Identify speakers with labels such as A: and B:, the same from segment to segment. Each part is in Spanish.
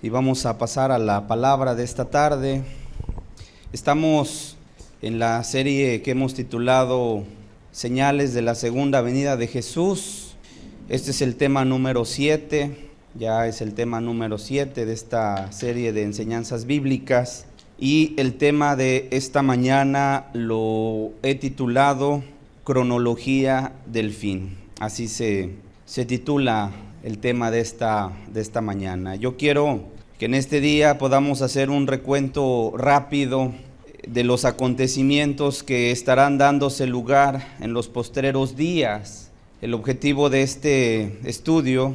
A: y vamos a pasar a la palabra de esta tarde. Estamos en la serie que hemos titulado Señales de la Segunda Venida de Jesús. Este es el tema número 7, ya es el tema número 7 de esta serie de enseñanzas bíblicas. Y el tema de esta mañana lo he titulado Cronología del Fin. Así se titula el tema de esta mañana. Yo quiero que en este día podamos hacer un recuento rápido de los acontecimientos que estarán dándose lugar en los postreros días. El objetivo de este estudio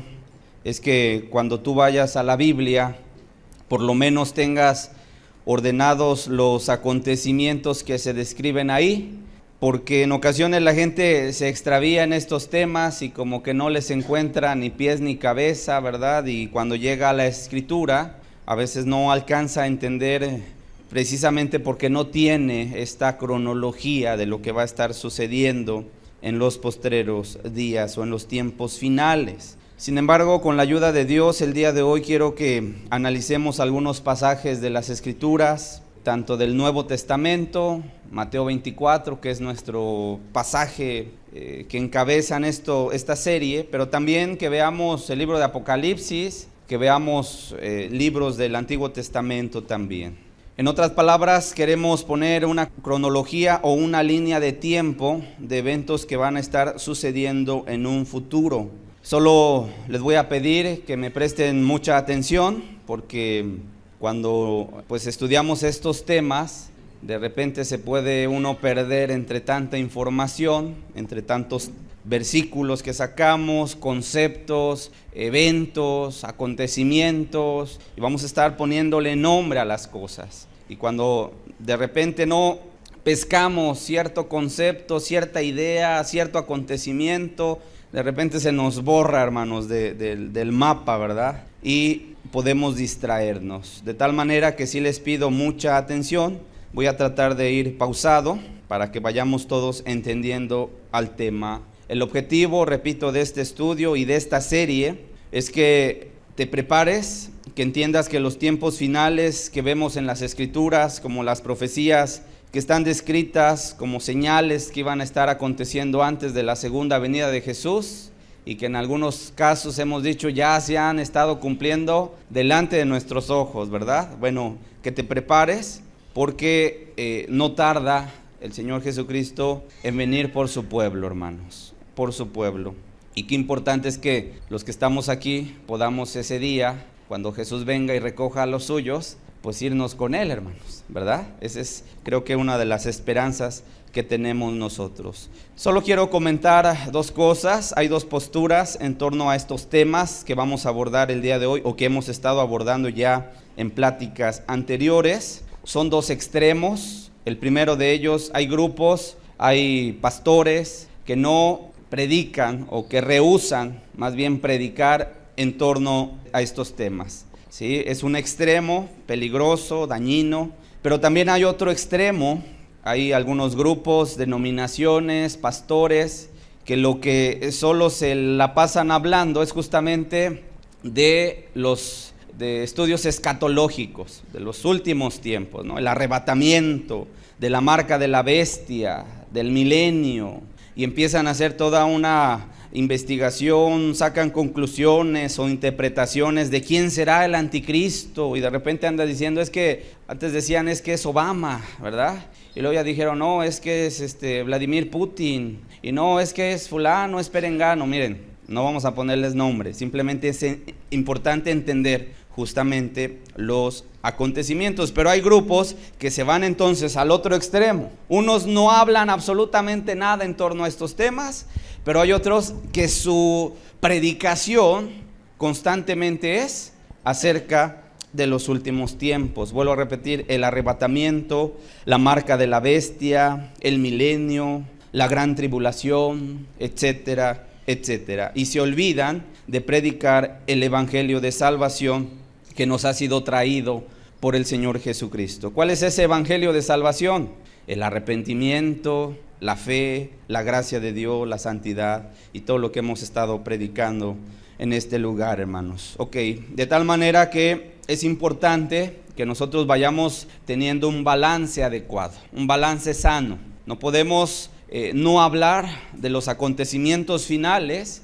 A: es que cuando tú vayas a la Biblia, por lo menos tengas ordenados los acontecimientos que se describen ahí, porque en ocasiones la gente se extravía en estos temas y como que no les encuentra ni pies ni cabeza, ¿verdad? Y cuando llega a la Escritura, a veces no alcanza a entender precisamente porque no tiene esta cronología de lo que va a estar sucediendo en los postreros días o en los tiempos finales. Sin embargo, con la ayuda de Dios, el día de hoy quiero que analicemos algunos pasajes de las Escrituras, tanto del Nuevo Testamento, Mateo 24, que es nuestro pasaje que encabezan esta serie, pero también que veamos el libro de Apocalipsis, que veamos libros del Antiguo Testamento también. En otras palabras, queremos poner una cronología o una línea de tiempo de eventos que van a estar sucediendo en un futuro. Solo les voy a pedir que me presten mucha atención, porque cuando estudiamos estos temas, de repente se puede uno perder entre tanta información, entre tantos versículos que sacamos, conceptos, eventos, acontecimientos, y vamos a estar poniéndole nombre a las cosas. Y cuando de repente no pescamos cierto concepto, cierta idea, cierto acontecimiento, de repente se nos borra, hermanos, del mapa, ¿verdad? Y podemos distraernos. De tal manera que sí les pido mucha atención. Voy a tratar de ir pausado para que vayamos todos entendiendo al tema. El objetivo, repito, de este estudio y de esta serie es que te prepares, que entiendas que los tiempos finales que vemos en las Escrituras, como las profecías que están descritas como señales que iban a estar aconteciendo antes de la segunda venida de Jesús, y que en algunos casos hemos dicho ya se han estado cumpliendo delante de nuestros ojos, ¿verdad? Bueno, que te prepares porque no tarda el Señor Jesucristo en venir por su pueblo, hermanos, por su pueblo. Y qué importante es que los que estamos aquí podamos ese día, cuando Jesús venga y recoja a los suyos, pues irnos con Él, hermanos, ¿verdad? Esa es, creo que una de las esperanzas que tenemos nosotros. Solo quiero comentar dos cosas. Hay dos posturas en torno a estos temas que vamos a abordar el día de hoy, o que hemos estado abordando ya en pláticas anteriores. Son dos extremos. El primero de ellos, hay grupos, hay pastores que no predican o que rehúsan más bien predicar en torno a estos temas. ¿Sí? Es un extremo peligroso, dañino, pero también hay otro extremo. Hay algunos grupos, denominaciones, pastores, que lo que solo se la pasan hablando es justamente de estudios escatológicos, de los últimos tiempos, ¿no? El arrebatamiento, de la marca de la bestia, del milenio, y empiezan a hacer toda una investigación, sacan conclusiones o interpretaciones de quién será el anticristo, y de repente anda diciendo, es que antes decían es que es Obama, ¿verdad? Y luego ya dijeron, no, es que es Vladimir Putin, y no, es que es fulano, es perengano. Miren, no vamos a ponerles nombre, simplemente es importante entender justamente los acontecimientos. Pero hay grupos que se van entonces al otro extremo. Unos no hablan absolutamente nada en torno a estos temas, pero hay otros que su predicación constantemente es acerca de los últimos tiempos. Vuelvo a repetir, el arrebatamiento, la marca de la bestia, el milenio, la gran tribulación, etcétera, etcétera. Y se olvidan de predicar el evangelio de salvación que nos ha sido traído por el Señor Jesucristo. ¿Cuál es ese evangelio de salvación? El arrepentimiento, la fe, la gracia de Dios, la santidad y todo lo que hemos estado predicando en este lugar, hermanos. Ok, de tal manera que es importante que nosotros vayamos teniendo un balance adecuado, un balance sano. No podemos no hablar de los acontecimientos finales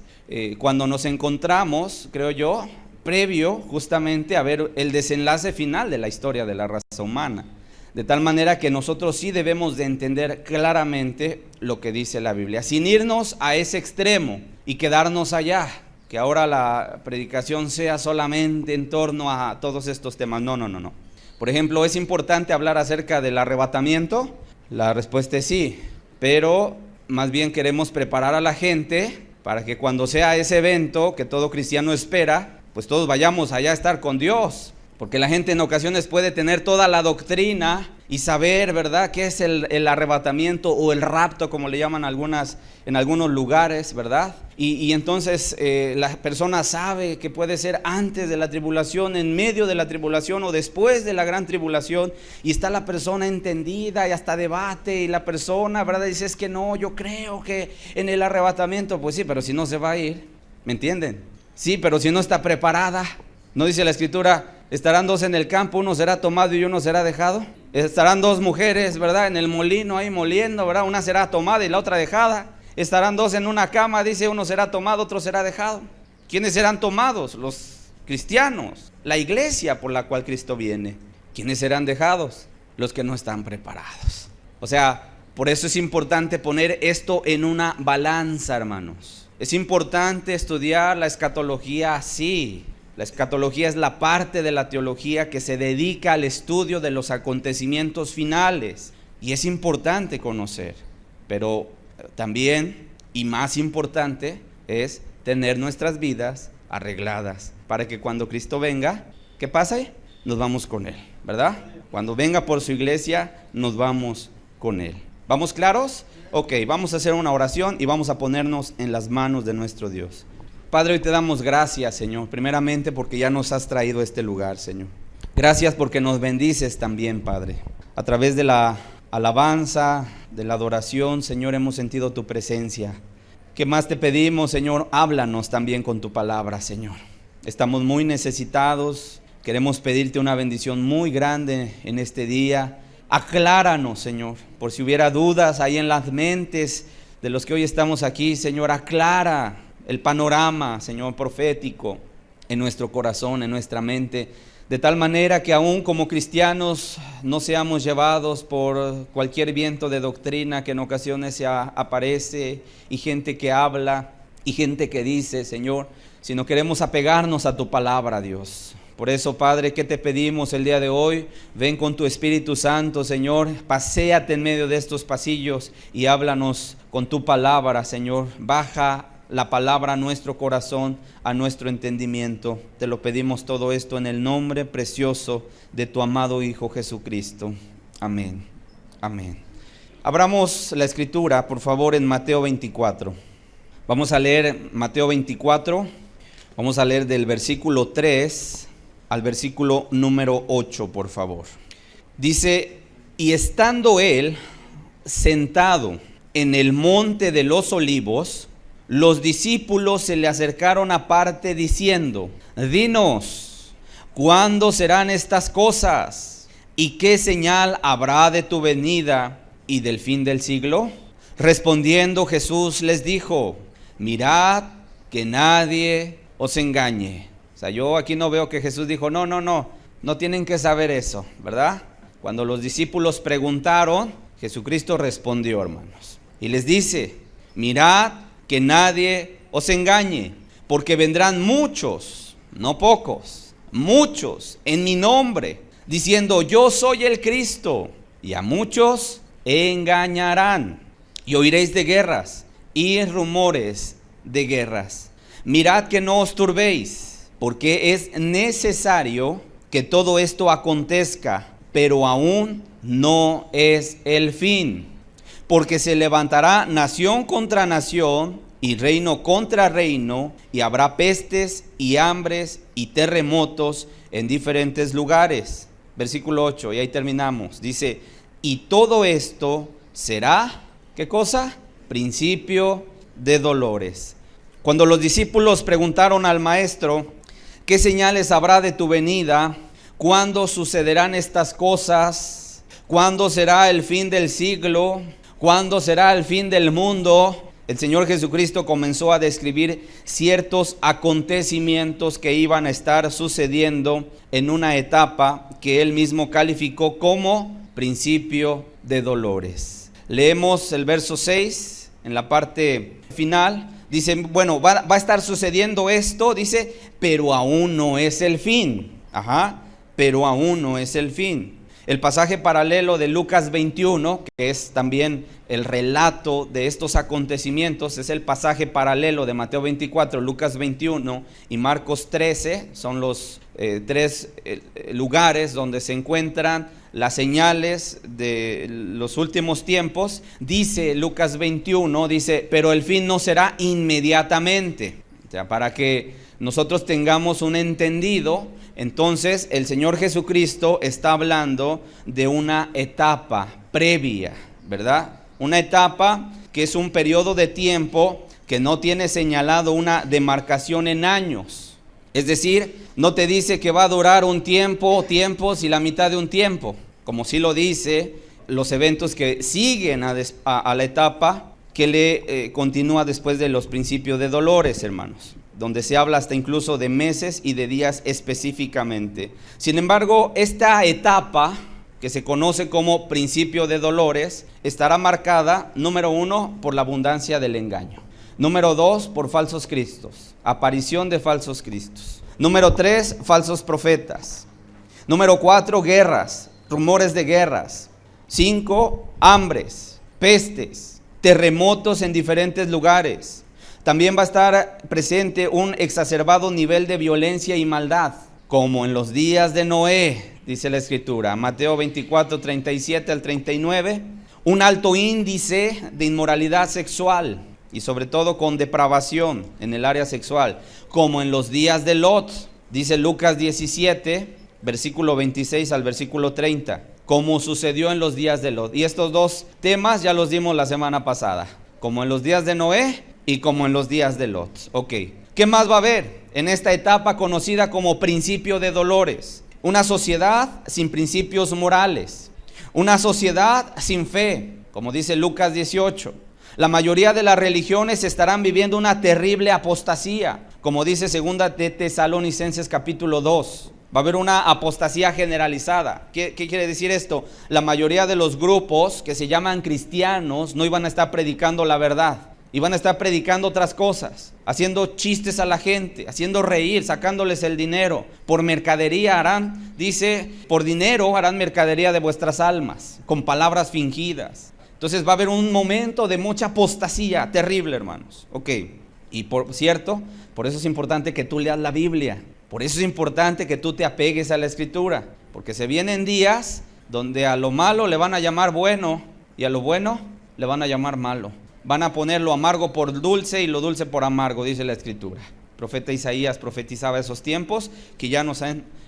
A: cuando nos encontramos, creo yo, previo justamente a ver el desenlace final de la historia de la raza humana. De tal manera que nosotros sí debemos de entender claramente lo que dice la Biblia, sin irnos a ese extremo y quedarnos allá, que ahora la predicación sea solamente en torno a todos estos temas. No. Por ejemplo, ¿es importante hablar acerca del arrebatamiento? La respuesta es sí, pero más bien queremos preparar a la gente para que cuando sea ese evento que todo cristiano espera, pues todos vayamos allá a estar con Dios. Porque la gente en ocasiones puede tener toda la doctrina y saber, ¿verdad?, qué es el arrebatamiento o el rapto, como le llaman en algunos lugares, ¿verdad? Y entonces la persona sabe que puede ser antes de la tribulación, en medio de la tribulación o después de la gran tribulación. Y está la persona entendida y hasta debate, y la persona, ¿verdad?, dice, es que no, yo creo que en el arrebatamiento. Pues sí, pero si no se va a ir, ¿me entienden? Sí, pero si no está preparada. ¿No dice la Escritura, estarán dos en el campo, uno será tomado y uno será dejado? Estarán dos mujeres, ¿verdad?, en el molino ahí moliendo, ¿verdad? Una será tomada y la otra dejada. Estarán dos en una cama, dice, uno será tomado, otro será dejado. ¿Quiénes serán tomados? Los cristianos, la iglesia por la cual Cristo viene. ¿Quiénes serán dejados? Los que no están preparados. O sea, por eso es importante poner esto en una balanza, hermanos. Es importante estudiar la escatología así. La escatología es la parte de la teología que se dedica al estudio de los acontecimientos finales, y es importante conocer, pero también y más importante es tener nuestras vidas arregladas para que cuando Cristo venga, ¿qué pasa? Nos vamos con Él, ¿verdad? Cuando venga por su iglesia, nos vamos con Él. ¿Vamos claros? Ok, vamos a hacer una oración y vamos a ponernos en las manos de nuestro Dios. Padre, hoy te damos gracias, Señor, primeramente porque ya nos has traído a este lugar, Señor. Gracias porque nos bendices también, Padre. A través de la alabanza, de la adoración, Señor, hemos sentido tu presencia. ¿Qué más te pedimos, Señor? Háblanos también con tu palabra, Señor. Estamos muy necesitados, queremos pedirte una bendición muy grande en este día. Acláranos, Señor, por si hubiera dudas ahí en las mentes de los que hoy estamos aquí, Señor, aclara el panorama, Señor, profético en nuestro corazón, en nuestra mente, de tal manera que aún como cristianos no seamos llevados por cualquier viento de doctrina que en ocasiones se aparece, y gente que habla y gente que dice, Señor, sino queremos apegarnos a tu palabra, Dios. Por eso, Padre, ¿qué te pedimos el día de hoy? Ven con tu Espíritu Santo, Señor, paséate en medio de estos pasillos y háblanos con tu palabra, Señor. Baja la palabra a nuestro corazón, a nuestro entendimiento. Te lo pedimos todo esto en el nombre precioso de tu amado Hijo Jesucristo. Amén. Amén. Abramos la escritura, por favor, en Mateo 24. Vamos a leer Mateo 24. Vamos a leer del versículo 3 al versículo número 8, por favor. Dice, y estando él sentado en el monte de los olivos, los discípulos se le acercaron aparte diciendo, dinos, ¿cuándo serán estas cosas? ¿Y qué señal habrá de tu venida y del fin del siglo? Respondiendo Jesús les dijo, mirad que nadie os engañe. O sea, yo aquí no veo que Jesús dijo, no tienen que saber eso, ¿verdad? Cuando los discípulos preguntaron, Jesucristo respondió, hermanos, y les dice, mirad que nadie os engañe, porque vendrán muchos, no pocos, muchos en mi nombre, diciendo yo soy el Cristo, y a muchos engañarán. Y oiréis de guerras y rumores de guerras. Mirad que no os turbéis, porque es necesario que todo esto acontezca, pero aún no es el fin. Porque se levantará nación contra nación y reino contra reino, y habrá pestes y hambres y terremotos en diferentes lugares. Versículo 8, y ahí terminamos. Dice, y todo esto será, ¿qué cosa? Principio de dolores. Cuando los discípulos preguntaron al maestro, ¿qué señales habrá de tu venida ¿Cuándo sucederán estas cosas? ¿Cuándo será el fin del siglo? ¿Cuándo será el fin del mundo? El Señor Jesucristo comenzó a describir ciertos acontecimientos que iban a estar sucediendo en una etapa que Él mismo calificó como principio de dolores. Leemos el verso 6 en la parte final. Dice, bueno, va a estar sucediendo esto, dice, pero aún no es el fin. Pero aún no es el fin. El pasaje paralelo de Lucas 21, que es también el relato de estos acontecimientos, es el pasaje paralelo de Mateo 24, Lucas 21 y Marcos 13. Son los tres lugares donde se encuentran las señales de los últimos tiempos. Dice Lucas 21, dice, pero el fin no será inmediatamente. O sea, para que nosotros tengamos un entendido, entonces el Señor Jesucristo está hablando de una etapa previa, ¿verdad? Una etapa que es un periodo de tiempo que no tiene señalado una demarcación en años. Es decir, no te dice que va a durar un tiempos y la mitad de un tiempo, como sí lo dice los eventos que siguen a la etapa que le continúa después de los principios de dolores, hermanos, donde se habla hasta incluso de meses y de días específicamente. Sin embargo, esta etapa, que se conoce como principio de dolores, estará marcada, número 1, por la abundancia del engaño. Número 2, por falsos cristos, aparición de falsos cristos. Número 3, falsos profetas. Número 4, guerras, rumores de guerras. 5, hambres, pestes, terremotos en diferentes lugares. También va a estar presente un exacerbado nivel de violencia y maldad, como en los días de Noé, dice la Escritura, Mateo 24, 37 al 39, un alto índice de inmoralidad sexual y sobre todo con depravación en el área sexual, como en los días de Lot, dice Lucas 17, versículo 26 al versículo 30, como sucedió en los días de Lot. Y estos dos temas ya los dimos la semana pasada, como en los días de Noé y como en los días de Lot. Ok, ¿qué más va a haber en esta etapa conocida como principio de dolores? Una sociedad sin principios morales, una sociedad sin fe, como dice Lucas 18. La mayoría de las religiones estarán viviendo una terrible apostasía, como dice 2 de Tesalonicenses capítulo 2. Va a haber una apostasía generalizada. ¿Qué quiere decir esto? La mayoría de los grupos que se llaman cristianos no iban a estar predicando la verdad. Iban a estar predicando otras cosas, haciendo chistes a la gente, haciendo reír, sacándoles el dinero. Por mercadería harán, dice, por dinero harán mercadería de vuestras almas, con palabras fingidas. Entonces va a haber un momento de mucha apostasía terrible, hermanos. Ok, y por cierto, por eso es importante que tú leas la Biblia. Por eso es importante que tú te apegues a la Escritura. Porque se vienen días donde a lo malo le van a llamar bueno y a lo bueno le van a llamar malo. Van a poner lo amargo por dulce y lo dulce por amargo, dice la Escritura. El profeta Isaías profetizaba esos tiempos que ya nos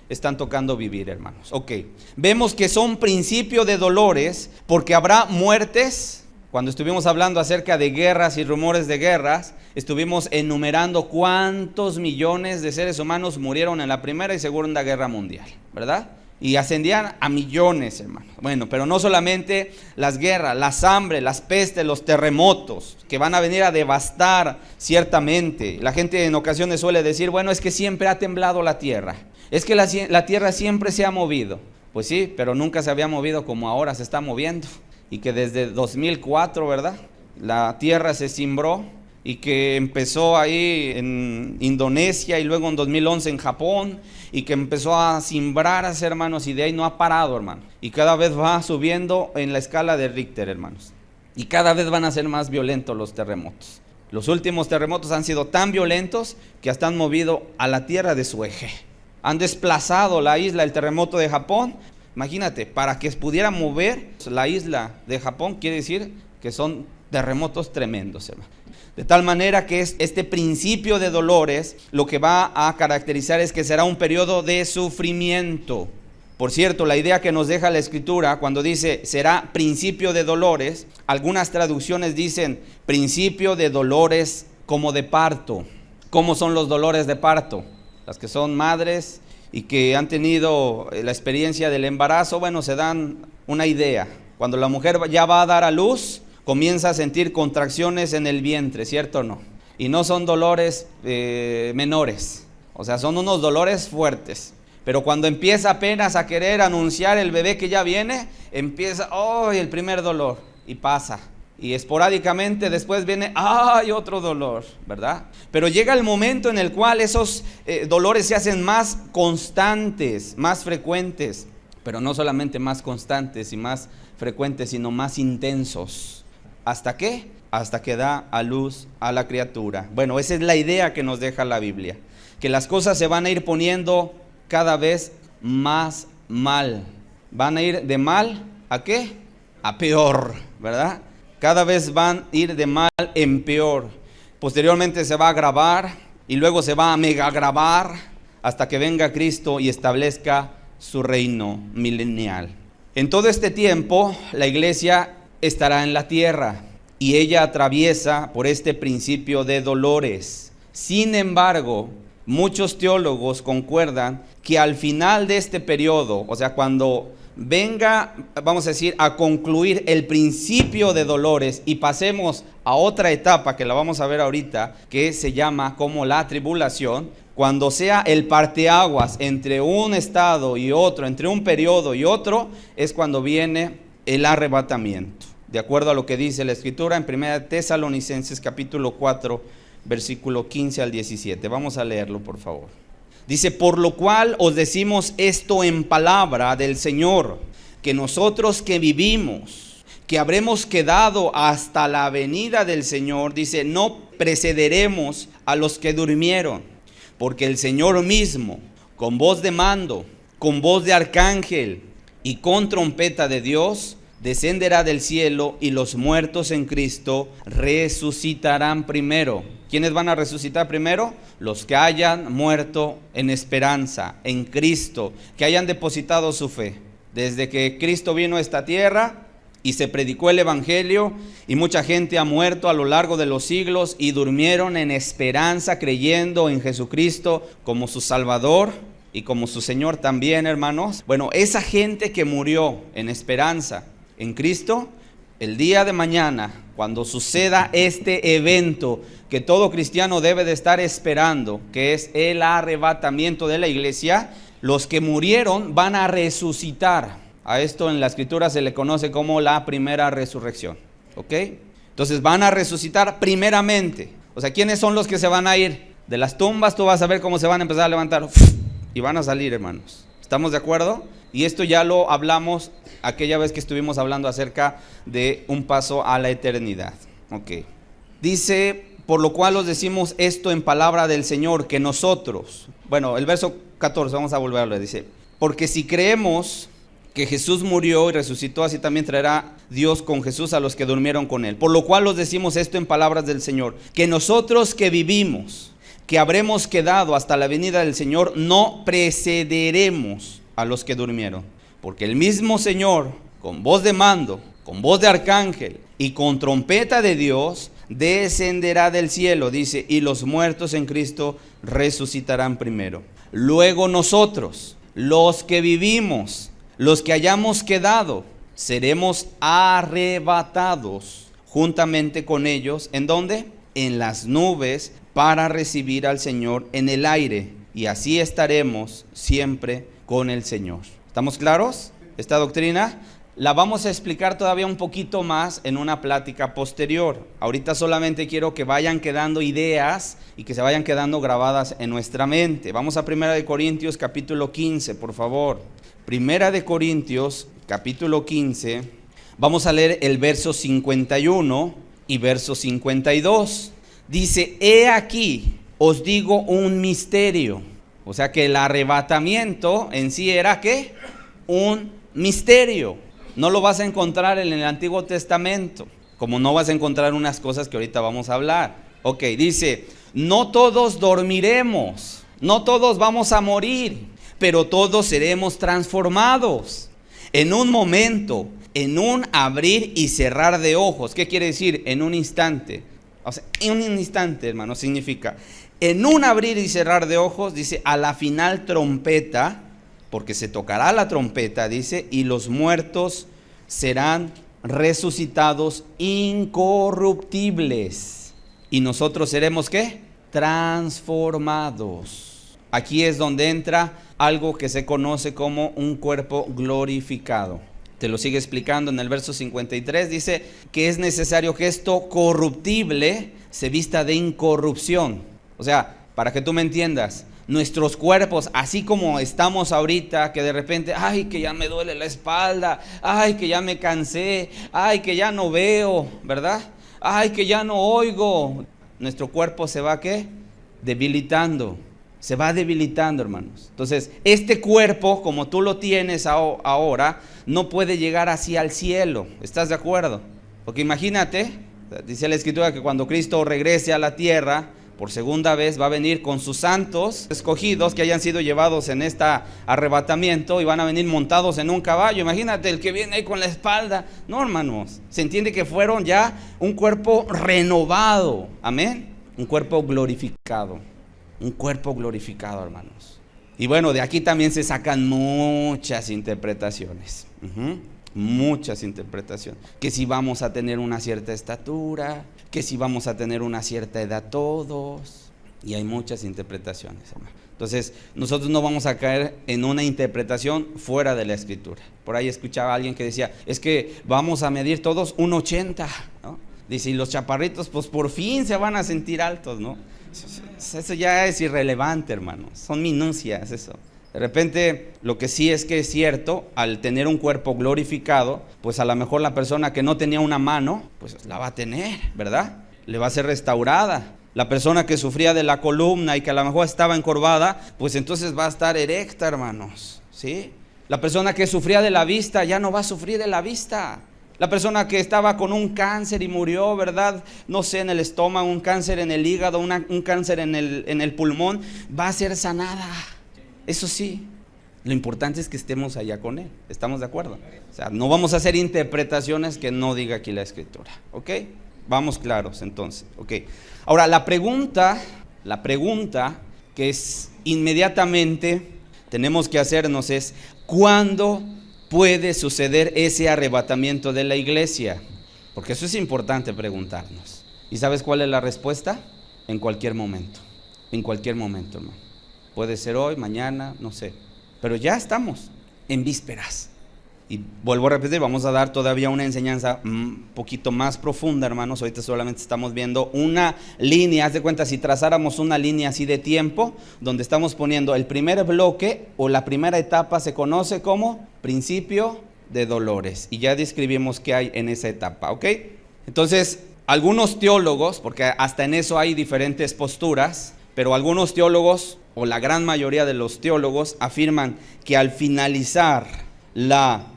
A: están tocando vivir, hermanos. Ok, vemos que son principio de dolores porque habrá muertes. Cuando estuvimos hablando acerca de guerras y rumores de guerras, estuvimos enumerando cuántos millones de seres humanos murieron en la Primera y Segunda Guerra Mundial, ¿verdad? Y ascendían a millones, hermanos. Bueno, pero no solamente las guerras, las hambres, las pestes, los terremotos, que van a venir a devastar ciertamente. La gente en ocasiones suele decir, bueno, es que siempre ha temblado la tierra. Es que la tierra siempre se ha movido. Pues sí, pero nunca se había movido como ahora se está moviendo. Y que desde 2004, ¿verdad? La tierra se cimbró y que empezó ahí en Indonesia y luego en 2011 en Japón y que empezó a cimbrarse, hermanos, y de ahí no ha parado, hermano. Y cada vez va subiendo en la escala de Richter, hermanos. Y cada vez van a ser más violentos los terremotos. Los últimos terremotos han sido tan violentos que hasta han movido a la tierra de su eje. Han desplazado la isla, el terremoto de Japón. Imagínate, para que pudiera mover la isla de Japón, quiere decir que son terremotos tremendos, hermano. De tal manera que este principio de dolores lo que va a caracterizar es que será un periodo de sufrimiento. Por cierto, la idea que nos deja la Escritura cuando dice será principio de dolores, algunas traducciones dicen principio de dolores como de parto. ¿Cómo son los dolores de parto? Las que son madres y que han tenido la experiencia del embarazo, bueno, se dan una idea. Cuando la mujer ya va a dar a luz, comienza a sentir contracciones en el vientre, ¿cierto o no? Y no son dolores menores, o sea, son unos dolores fuertes. Pero cuando empieza apenas a querer anunciar el bebé que ya viene, empieza, el primer dolor, y pasa. Y esporádicamente después viene, otro dolor, ¿verdad? Pero llega el momento en el cual esos dolores se hacen más constantes, más frecuentes. Pero no solamente más constantes y más frecuentes, sino más intensos. ¿Hasta qué? Hasta que da a luz a la criatura. Bueno, esa es la idea que nos deja la Biblia. Que las cosas se van a ir poniendo cada vez más mal. Van a ir de mal ¿a qué? A peor, ¿verdad? Cada vez van a ir de mal en peor. Posteriormente se va a agravar y luego se va a mega agravar hasta que venga Cristo y establezca su reino milenial. En todo este tiempo la iglesia estará en la tierra y ella atraviesa por este principio de dolores. Sin embargo, muchos teólogos concuerdan que al final de este periodo, o sea, cuando venga, vamos a decir, a concluir el principio de dolores y pasemos a otra etapa que la vamos a ver ahorita, que se llama como la tribulación, cuando sea el parteaguas entre un estado y otro, entre un periodo y otro, es cuando viene el arrebatamiento, de acuerdo a lo que dice la Escritura en 1 Tesalonicenses capítulo 4, versículo 15 al 17. Vamos a leerlo, por favor. Dice: por lo cual os decimos esto en palabra del Señor, que nosotros que vivimos, que habremos quedado hasta la venida del Señor, dice, no precederemos a los que durmieron, porque el Señor mismo, con voz de mando, con voz de arcángel y con trompeta de Dios, descenderá del cielo, y los muertos en Cristo resucitarán primero. ¿Quiénes van a resucitar primero? Los que hayan muerto en esperanza, en Cristo, que hayan depositado su fe. Desde que Cristo vino a esta tierra y se predicó el evangelio, y mucha gente ha muerto a lo largo de los siglos y durmieron en esperanza, creyendo en Jesucristo como su Salvador y como su Señor también, hermanos. Bueno, esa gente que murió en esperanza en Cristo, el día de mañana, cuando suceda este evento que todo cristiano debe de estar esperando, que es el arrebatamiento de la iglesia, los que murieron van a resucitar. A esto en la Escritura se le conoce como la primera resurrección, ¿ok? Entonces van a resucitar primeramente. O sea, ¿quiénes son los que se van a ir de las tumbas? Tú vas a ver cómo se van a empezar a levantar y van a salir, hermanos. ¿Estamos de acuerdo? Y esto ya lo hablamos aquella vez que estuvimos hablando acerca de un paso a la eternidad. Ok. Dice, por lo cual os decimos esto en palabra del Señor, que nosotros, bueno, el verso 14, vamos a volverlo, dice, porque si creemos que Jesús murió y resucitó, así también traerá Dios con Jesús a los que durmieron con él. Por lo cual os decimos esto en palabras del Señor, que nosotros que vivimos, que habremos quedado hasta la venida del Señor, no precederemos a los que durmieron. Porque el mismo Señor, con voz de mando, con voz de arcángel y con trompeta de Dios, descenderá del cielo, dice, y los muertos en Cristo resucitarán primero. Luego nosotros, los que vivimos, los que hayamos quedado, seremos arrebatados juntamente con ellos. ¿En dónde? En las nubes, para recibir al Señor en el aire, y así estaremos siempre con el Señor. ¿Estamos claros? Esta doctrina la vamos a explicar todavía un poquito más en una plática posterior. Ahorita solamente quiero que vayan quedando ideas y que se vayan quedando grabadas en nuestra mente. Vamos a 1 Corintios capítulo 15, por favor. 1 Corintios capítulo 15. Vamos a leer el verso 51 y verso 52. Dice, he aquí, os digo un misterio. O sea que el arrebatamiento en sí era ¿qué? Un misterio. No lo vas a encontrar en el Antiguo Testamento, como no vas a encontrar unas cosas que ahorita vamos a hablar. Ok, dice, no todos dormiremos, no todos vamos a morir, pero todos seremos transformados en un momento, en un abrir y cerrar de ojos. ¿Qué quiere decir? En un instante. O sea, en un instante, hermano, significa en un abrir y cerrar de ojos, dice, a la final trompeta, porque se tocará la trompeta, dice, y los muertos serán resucitados incorruptibles. Y nosotros seremos, ¿qué? Transformados. Aquí es donde entra algo que se conoce como un cuerpo glorificado. Te lo sigue explicando en el verso 53, dice que es necesario que esto corruptible se vista de incorrupción. O sea, para que tú me entiendas, nuestros cuerpos, así como estamos ahorita, que de repente, ay, que ya me duele la espalda, ay, que ya me cansé, ay, que ya no veo, ¿verdad? Ay, que ya no oigo. Nuestro cuerpo se va, ¿qué? Debilitando. Se va debilitando, hermanos. Entonces, este cuerpo, como tú lo tienes ahora, no puede llegar así al cielo. ¿Estás de acuerdo? Porque imagínate, dice la Escritura que cuando Cristo regrese a la tierra, por segunda vez va a venir con sus santos escogidos que hayan sido llevados en este arrebatamiento y van a venir montados en un caballo. Imagínate el que viene ahí con la espalda. No, hermanos, se entiende que fueron ya un cuerpo renovado. Amén. Un cuerpo glorificado. Un cuerpo glorificado, hermanos. Y bueno, de aquí también se sacan muchas interpretaciones. Muchas interpretaciones. Que si vamos a tener una cierta estatura, que si vamos a tener una cierta edad todos. Y hay muchas interpretaciones, hermano. Entonces, nosotros no vamos a caer en una interpretación fuera de la Escritura. Por ahí escuchaba a alguien que decía, es que vamos a medir todos 1.80, ¿no? Dice, y los chaparritos, pues por fin se van a sentir altos, ¿no? Eso ya es irrelevante, hermanos. Son minucias eso. De repente, lo que sí es que es cierto, al tener un cuerpo glorificado, pues a lo mejor la persona que no tenía una mano, pues la va a tener, ¿verdad? Le va a ser restaurada. La persona que sufría de la columna y que a lo mejor estaba encorvada, pues entonces va a estar erecta, hermanos, ¿sí? La persona que sufría de la vista ya no va a sufrir de la vista. La persona que estaba con un cáncer y murió, ¿verdad? No sé, en el estómago, un cáncer en el hígado, un cáncer en el pulmón, va a ser sanada. Eso sí, lo importante es que estemos allá con Él. ¿Estamos de acuerdo? O sea, no vamos a hacer interpretaciones que no diga aquí la Escritura. ¿Ok? Vamos claros entonces. ¿Ok? Ahora, la pregunta que es inmediatamente tenemos que hacernos es, ¿cuándo puede suceder ese arrebatamiento de la iglesia? Porque eso es importante preguntarnos. ¿Y sabes cuál es la respuesta? En cualquier momento. En cualquier momento, hermano. Puede ser hoy, mañana, no sé. Pero ya estamos en vísperas. Y vuelvo a repetir, vamos a dar todavía una enseñanza un poquito más profunda, hermanos. Ahorita solamente estamos viendo una línea. Haz de cuenta, si trazáramos una línea así de tiempo, donde estamos poniendo el primer bloque o la primera etapa, se conoce como principio de dolores. Y ya describimos qué hay en esa etapa, ¿ok? Entonces, algunos teólogos, porque hasta en eso hay diferentes posturas, pero algunos teólogos, o la gran mayoría de los teólogos, afirman que al finalizar la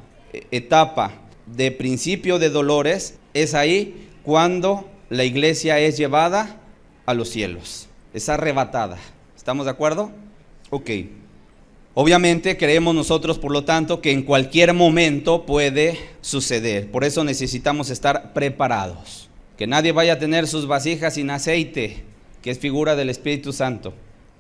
A: etapa de principio de dolores, es ahí cuando la iglesia es llevada a los cielos, es arrebatada. ¿Estamos de acuerdo? Ok. Obviamente creemos nosotros, por lo tanto, que en cualquier momento puede suceder. Por eso necesitamos estar preparados. Que nadie vaya a tener sus vasijas sin aceite, que es figura del Espíritu Santo.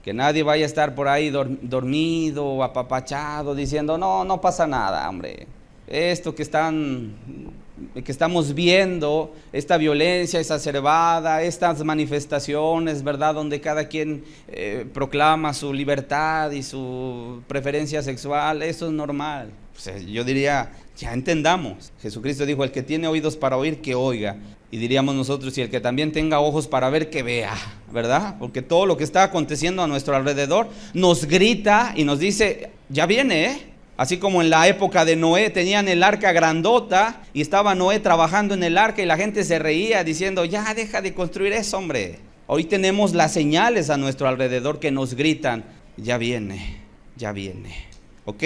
A: Que nadie vaya a estar por ahí dormido o apapachado diciendo, no pasa nada, hombre. Esto que estamos viendo, esta violencia exacerbada, estas manifestaciones, ¿verdad? Donde cada quien proclama su libertad y su preferencia sexual, eso es normal. O sea, yo diría, ya entendamos. Jesucristo dijo, el que tiene oídos para oír, que oiga. Y diríamos nosotros, y el que también tenga ojos para ver, que vea, ¿verdad? Porque todo lo que está aconteciendo a nuestro alrededor nos grita y nos dice, ya viene, ¿eh? Así como en la época de Noé tenían el arca grandota y estaba Noé trabajando en el arca y la gente se reía diciendo, ya deja de construir eso, hombre. Hoy tenemos las señales a nuestro alrededor que nos gritan, ya viene, ¿ok?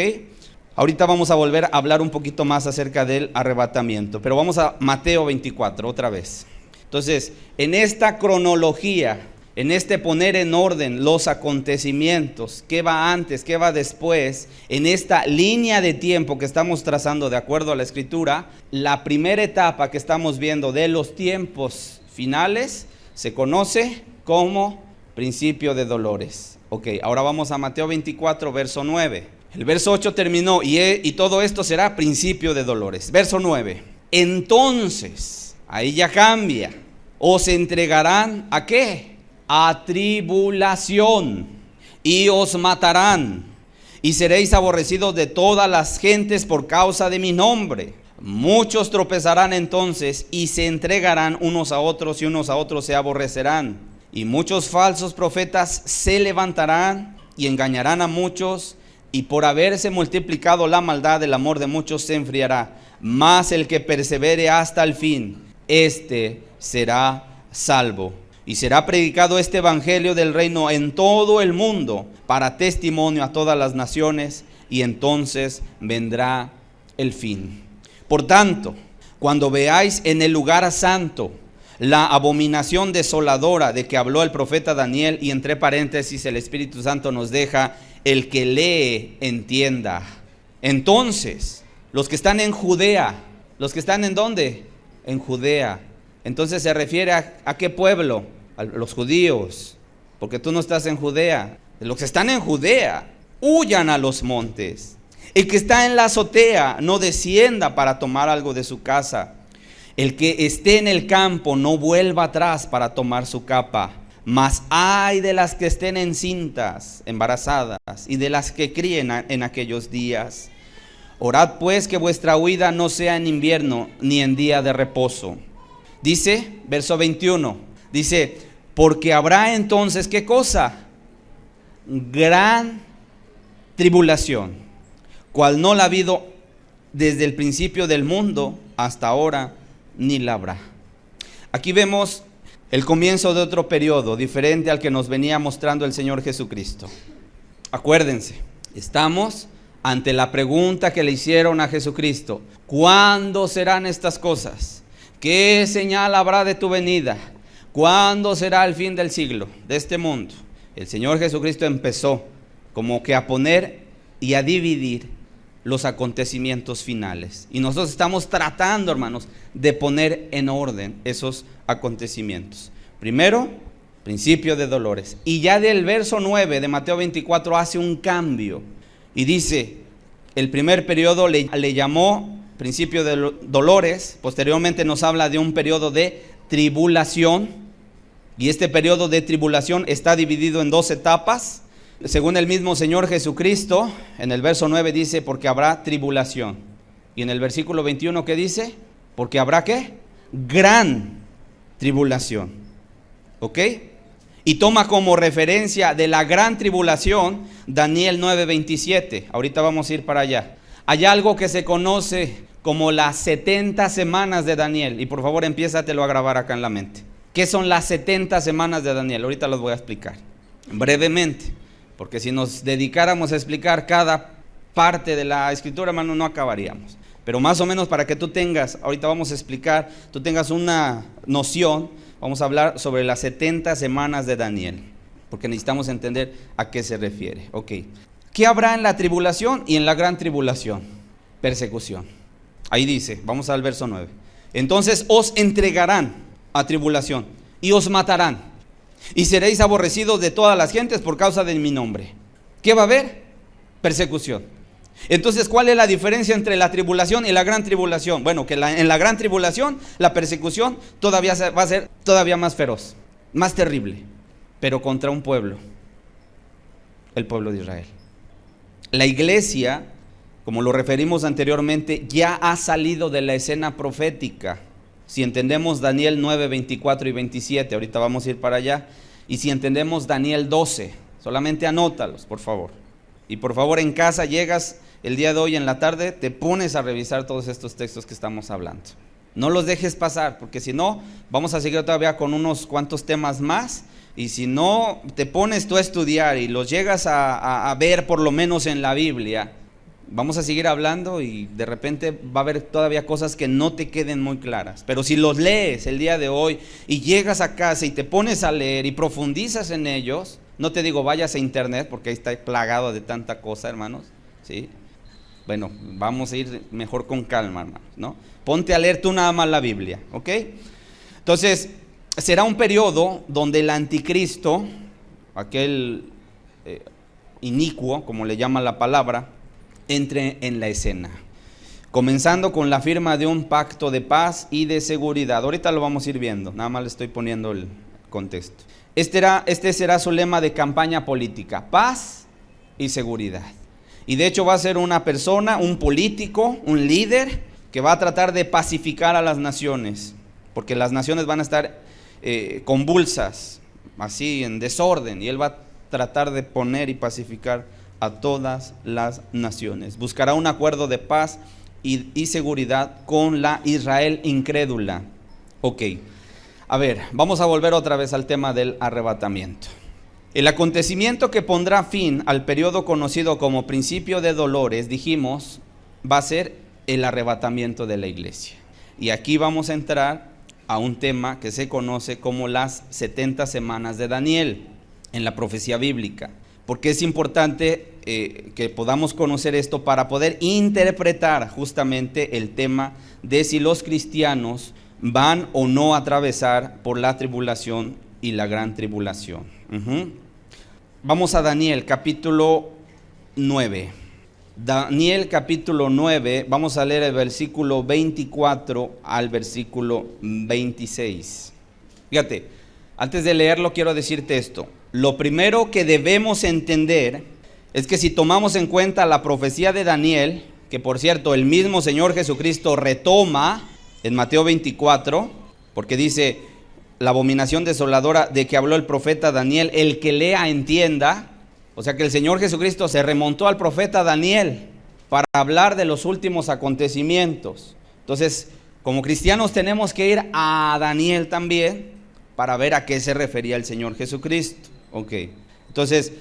A: Ahorita vamos a volver a hablar un poquito más acerca del arrebatamiento, pero vamos a Mateo 24 otra vez. Entonces, en esta cronología, en este poner en orden los acontecimientos, qué va antes, qué va después, en esta línea de tiempo que estamos trazando de acuerdo a la Escritura, la primera etapa que estamos viendo de los tiempos finales se conoce como principio de dolores. Ok, ahora vamos a Mateo 24, verso 9. El verso 8 terminó y todo esto será principio de dolores. Verso 9. Entonces, ahí ya cambia. Os entregarán ¿a qué? A tribulación y os matarán y seréis aborrecidos de todas las gentes por causa de mi nombre. Muchos tropezarán entonces y se entregarán unos a otros y unos a otros se aborrecerán. Y muchos falsos profetas se levantarán y engañarán a muchos, y por haberse multiplicado la maldad, el amor de muchos se enfriará. Mas el que persevere hasta el fin, este será salvo. Y será predicado este evangelio del reino en todo el mundo para testimonio a todas las naciones, y entonces vendrá el fin. Por tanto, cuando veáis en el lugar santo la abominación desoladora de que habló el profeta Daniel, y entre paréntesis el Espíritu Santo nos deja: el que lee entienda. Entonces, los que están en Judea, ¿los que están en dónde? En Judea. Entonces se refiere a qué pueblo, a los judíos, porque tú no estás en Judea. Los que están en Judea, huyan a los montes. El que está en la azotea, no descienda para tomar algo de su casa. El que esté en el campo, no vuelva atrás para tomar su capa. Mas ay de las que estén encintas, embarazadas, y de las que críen en aquellos días. Orad pues que vuestra huida no sea en invierno, ni en día de reposo. Dice, verso 21, dice: porque habrá entonces, ¿qué cosa? Gran tribulación, cual no la ha habido desde el principio del mundo hasta ahora, ni la habrá. Aquí vemos el comienzo de otro periodo diferente al que nos venía mostrando el Señor Jesucristo. Acuérdense, estamos ante la pregunta que le hicieron a Jesucristo: ¿cuándo serán estas cosas? ¿Qué señal habrá de tu venida? ¿Cuándo será el fin del siglo, de este mundo? El Señor Jesucristo empezó como que a poner y a dividir los acontecimientos finales. Y nosotros estamos tratando, hermanos, de poner en orden esos acontecimientos. Primero, principio de dolores. Y ya del verso 9 de Mateo 24 hace un cambio. Y dice, el primer periodo le llamó principio de dolores. Posteriormente nos habla de un periodo de tribulación. Y este periodo de tribulación está dividido en dos etapas. Según el mismo Señor Jesucristo, en el verso 9 dice: porque habrá tribulación. Y en el versículo 21, ¿qué dice? Porque habrá ¿qué? Gran tribulación. ¿Ok? Y toma como referencia de la gran tribulación Daniel 9:27. Ahorita vamos a ir para allá. Hay algo que se conoce como las 70 semanas de Daniel. Y por favor, empiézatelo a grabar acá en la mente. ¿Qué son las 70 semanas de Daniel? Ahorita los voy a explicar brevemente, porque si nos dedicáramos a explicar cada parte de la escritura, hermano, no acabaríamos. Pero más o menos para que tú tengas, ahorita vamos a explicar, tú tengas una noción, vamos a hablar sobre las 70 semanas de Daniel, porque necesitamos entender a qué se refiere. Ok. ¿Qué habrá en la tribulación y en la gran tribulación? Persecución. Ahí dice, vamos al verso 9. Entonces os entregarán a tribulación y os matarán, y seréis aborrecidos de todas las gentes por causa de mi nombre. ¿Qué va a haber? Persecución. Entonces, ¿cuál es la diferencia entre la tribulación y la gran tribulación? Bueno, que en la gran tribulación la persecución todavía va a ser todavía más feroz, más terrible, pero contra un pueblo, el pueblo de Israel. La iglesia, como lo referimos anteriormente, ya ha salido de la escena profética. Si entendemos Daniel 9, 24 y 27, ahorita vamos a ir para allá. Y si entendemos Daniel 12, solamente anótalos, por favor. Y por favor, en casa llegas el día de hoy en la tarde, te pones a revisar todos estos textos que estamos hablando. No los dejes pasar, porque si no, vamos a seguir todavía con unos cuantos temas más. Y si no te pones tú a estudiar y los llegas a ver por lo menos en la Biblia, vamos a seguir hablando y de repente va a haber todavía cosas que no te queden muy claras. Pero si los lees el día de hoy y llegas a casa y te pones a leer y profundizas en ellos, no te digo vayas a internet porque ahí está plagado de tanta cosa, hermanos, ¿sí? Bueno, vamos a ir mejor con calma, hermanos, ¿no? Ponte a leer tú nada más la Biblia, ¿ok? Entonces, será un periodo donde el anticristo aquel inicuo, como le llama la palabra, entre en la escena. Comenzando con la firma de un pacto de paz y de seguridad. Ahorita lo vamos a ir viendo, nada más le estoy poniendo el contexto. Este será su lema de campaña política: paz y seguridad. Y de hecho va a ser una persona, un político, un líder que va a tratar de pacificar a las naciones, porque las naciones van a estar convulsas, así en desorden, y él va a tratar de poner y pacificar a todas las naciones. Buscará un acuerdo de paz y seguridad con la Israel incrédula. Ok, a ver, vamos a volver otra vez al tema del arrebatamiento. El acontecimiento que pondrá fin al periodo conocido como principio de dolores, dijimos, va a ser el arrebatamiento de la iglesia. Y aquí vamos a entrar a un tema que se conoce como las 70 semanas de Daniel en la profecía bíblica. Porque es importante que podamos conocer esto para poder interpretar justamente el tema de si los cristianos van o no a atravesar por la tribulación y la gran tribulación. Vamos a Daniel capítulo 9. Daniel capítulo 9, vamos a leer el versículo 24 al versículo 26. Fíjate, antes de leerlo quiero decirte esto. Lo primero que debemos entender es que si tomamos en cuenta la profecía de Daniel, que por cierto el mismo Señor Jesucristo retoma en Mateo 24, porque dice: la abominación desoladora de que habló el profeta Daniel, el que lea entienda. O sea que el Señor Jesucristo se remontó al profeta Daniel para hablar de los últimos acontecimientos. Entonces, como cristianos tenemos que ir a Daniel también para ver a qué se refería el Señor Jesucristo. Ok, entonces,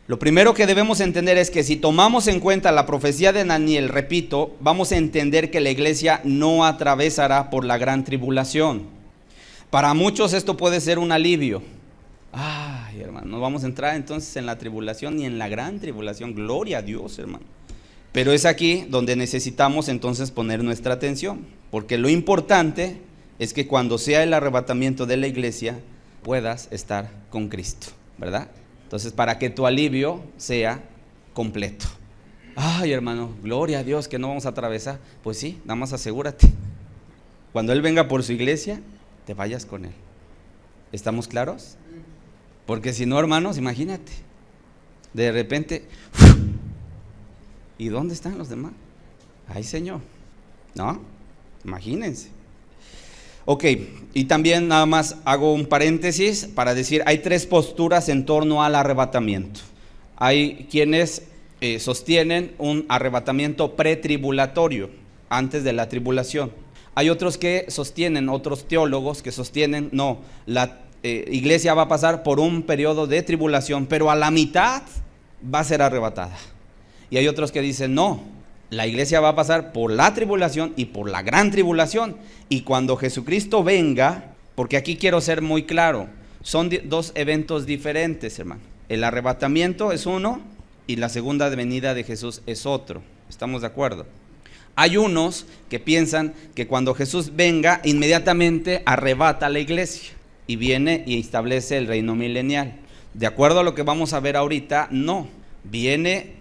A: lo primero que debemos entender es que si tomamos en cuenta la profecía de Daniel, repito, vamos a entender que la iglesia no atravesará por la gran tribulación. Para muchos esto puede ser un alivio. Ay, hermano, no vamos a entrar entonces en la tribulación ni en la gran tribulación. Gloria a Dios, hermano. Pero es aquí donde necesitamos entonces poner nuestra atención, porque lo importante es que cuando sea el arrebatamiento de la iglesia puedas estar con Cristo, ¿verdad? Entonces, para que tu alivio sea completo. Ay, hermano, gloria a Dios que no vamos a atravesar. Pues sí, nada más asegúrate. Cuando Él venga por su iglesia, te vayas con Él. ¿Estamos claros? Porque si no, hermanos, imagínate, de repente, ¿y dónde están los demás? Ay, Señor, ¿no? Imagínense. Ok, y también nada más hago un paréntesis para decir, hay tres posturas en torno al arrebatamiento. Hay quienes sostienen un arrebatamiento pretribulatorio, antes de la tribulación. Hay otros que sostienen, otros teólogos que sostienen, no, la iglesia va a pasar por un periodo de tribulación, pero a la mitad va a ser arrebatada. Y hay otros que dicen, no, la iglesia va a pasar por la tribulación y por la gran tribulación. Y cuando Jesucristo venga, porque aquí quiero ser muy claro, son dos eventos diferentes, hermano. El arrebatamiento es uno y la segunda venida de Jesús es otro. ¿Estamos de acuerdo? Hay unos que piensan que cuando Jesús venga, inmediatamente arrebata a la iglesia y viene y establece el reino milenial. De acuerdo a lo que vamos a ver ahorita, no. Viene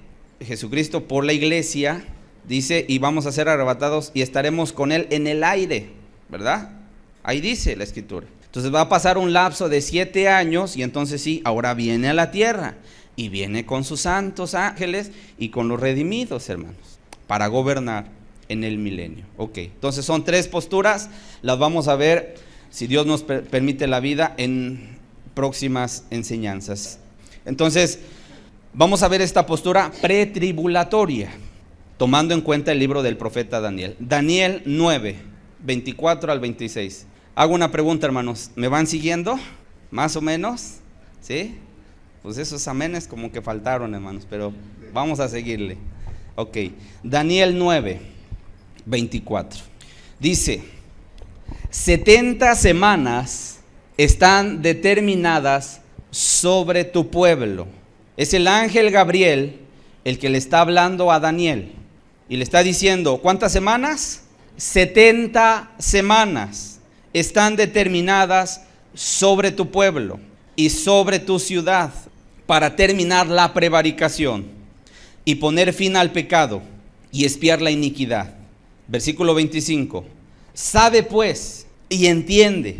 A: Jesucristo por la iglesia, dice, y vamos a ser arrebatados y estaremos con Él en el aire, ¿verdad? Ahí dice la Escritura. Entonces va a pasar un lapso de 7 años y entonces sí, ahora viene a la tierra y viene con sus santos ángeles y con los redimidos, hermanos, para gobernar en el milenio. Ok, entonces son tres posturas, las vamos a ver, si Dios nos permite la vida, en próximas enseñanzas. Entonces, vamos a ver esta postura pretribulatoria, tomando en cuenta el libro del profeta Daniel. Daniel 9, 24 al 26. Hago una pregunta, hermanos, ¿me van siguiendo? ¿Más o menos? ¿Sí? Pues esos amenes como que faltaron, hermanos, pero vamos a seguirle. Ok, Daniel 9, 24. Dice, 70 semanas están determinadas sobre tu pueblo. Es el ángel Gabriel el que le está hablando a Daniel y le está diciendo, ¿cuántas semanas? 70 semanas están determinadas sobre tu pueblo y sobre tu ciudad. para terminar la prevaricación y poner fin al pecado y expiar la iniquidad. Versículo 25. Sabe pues y entiende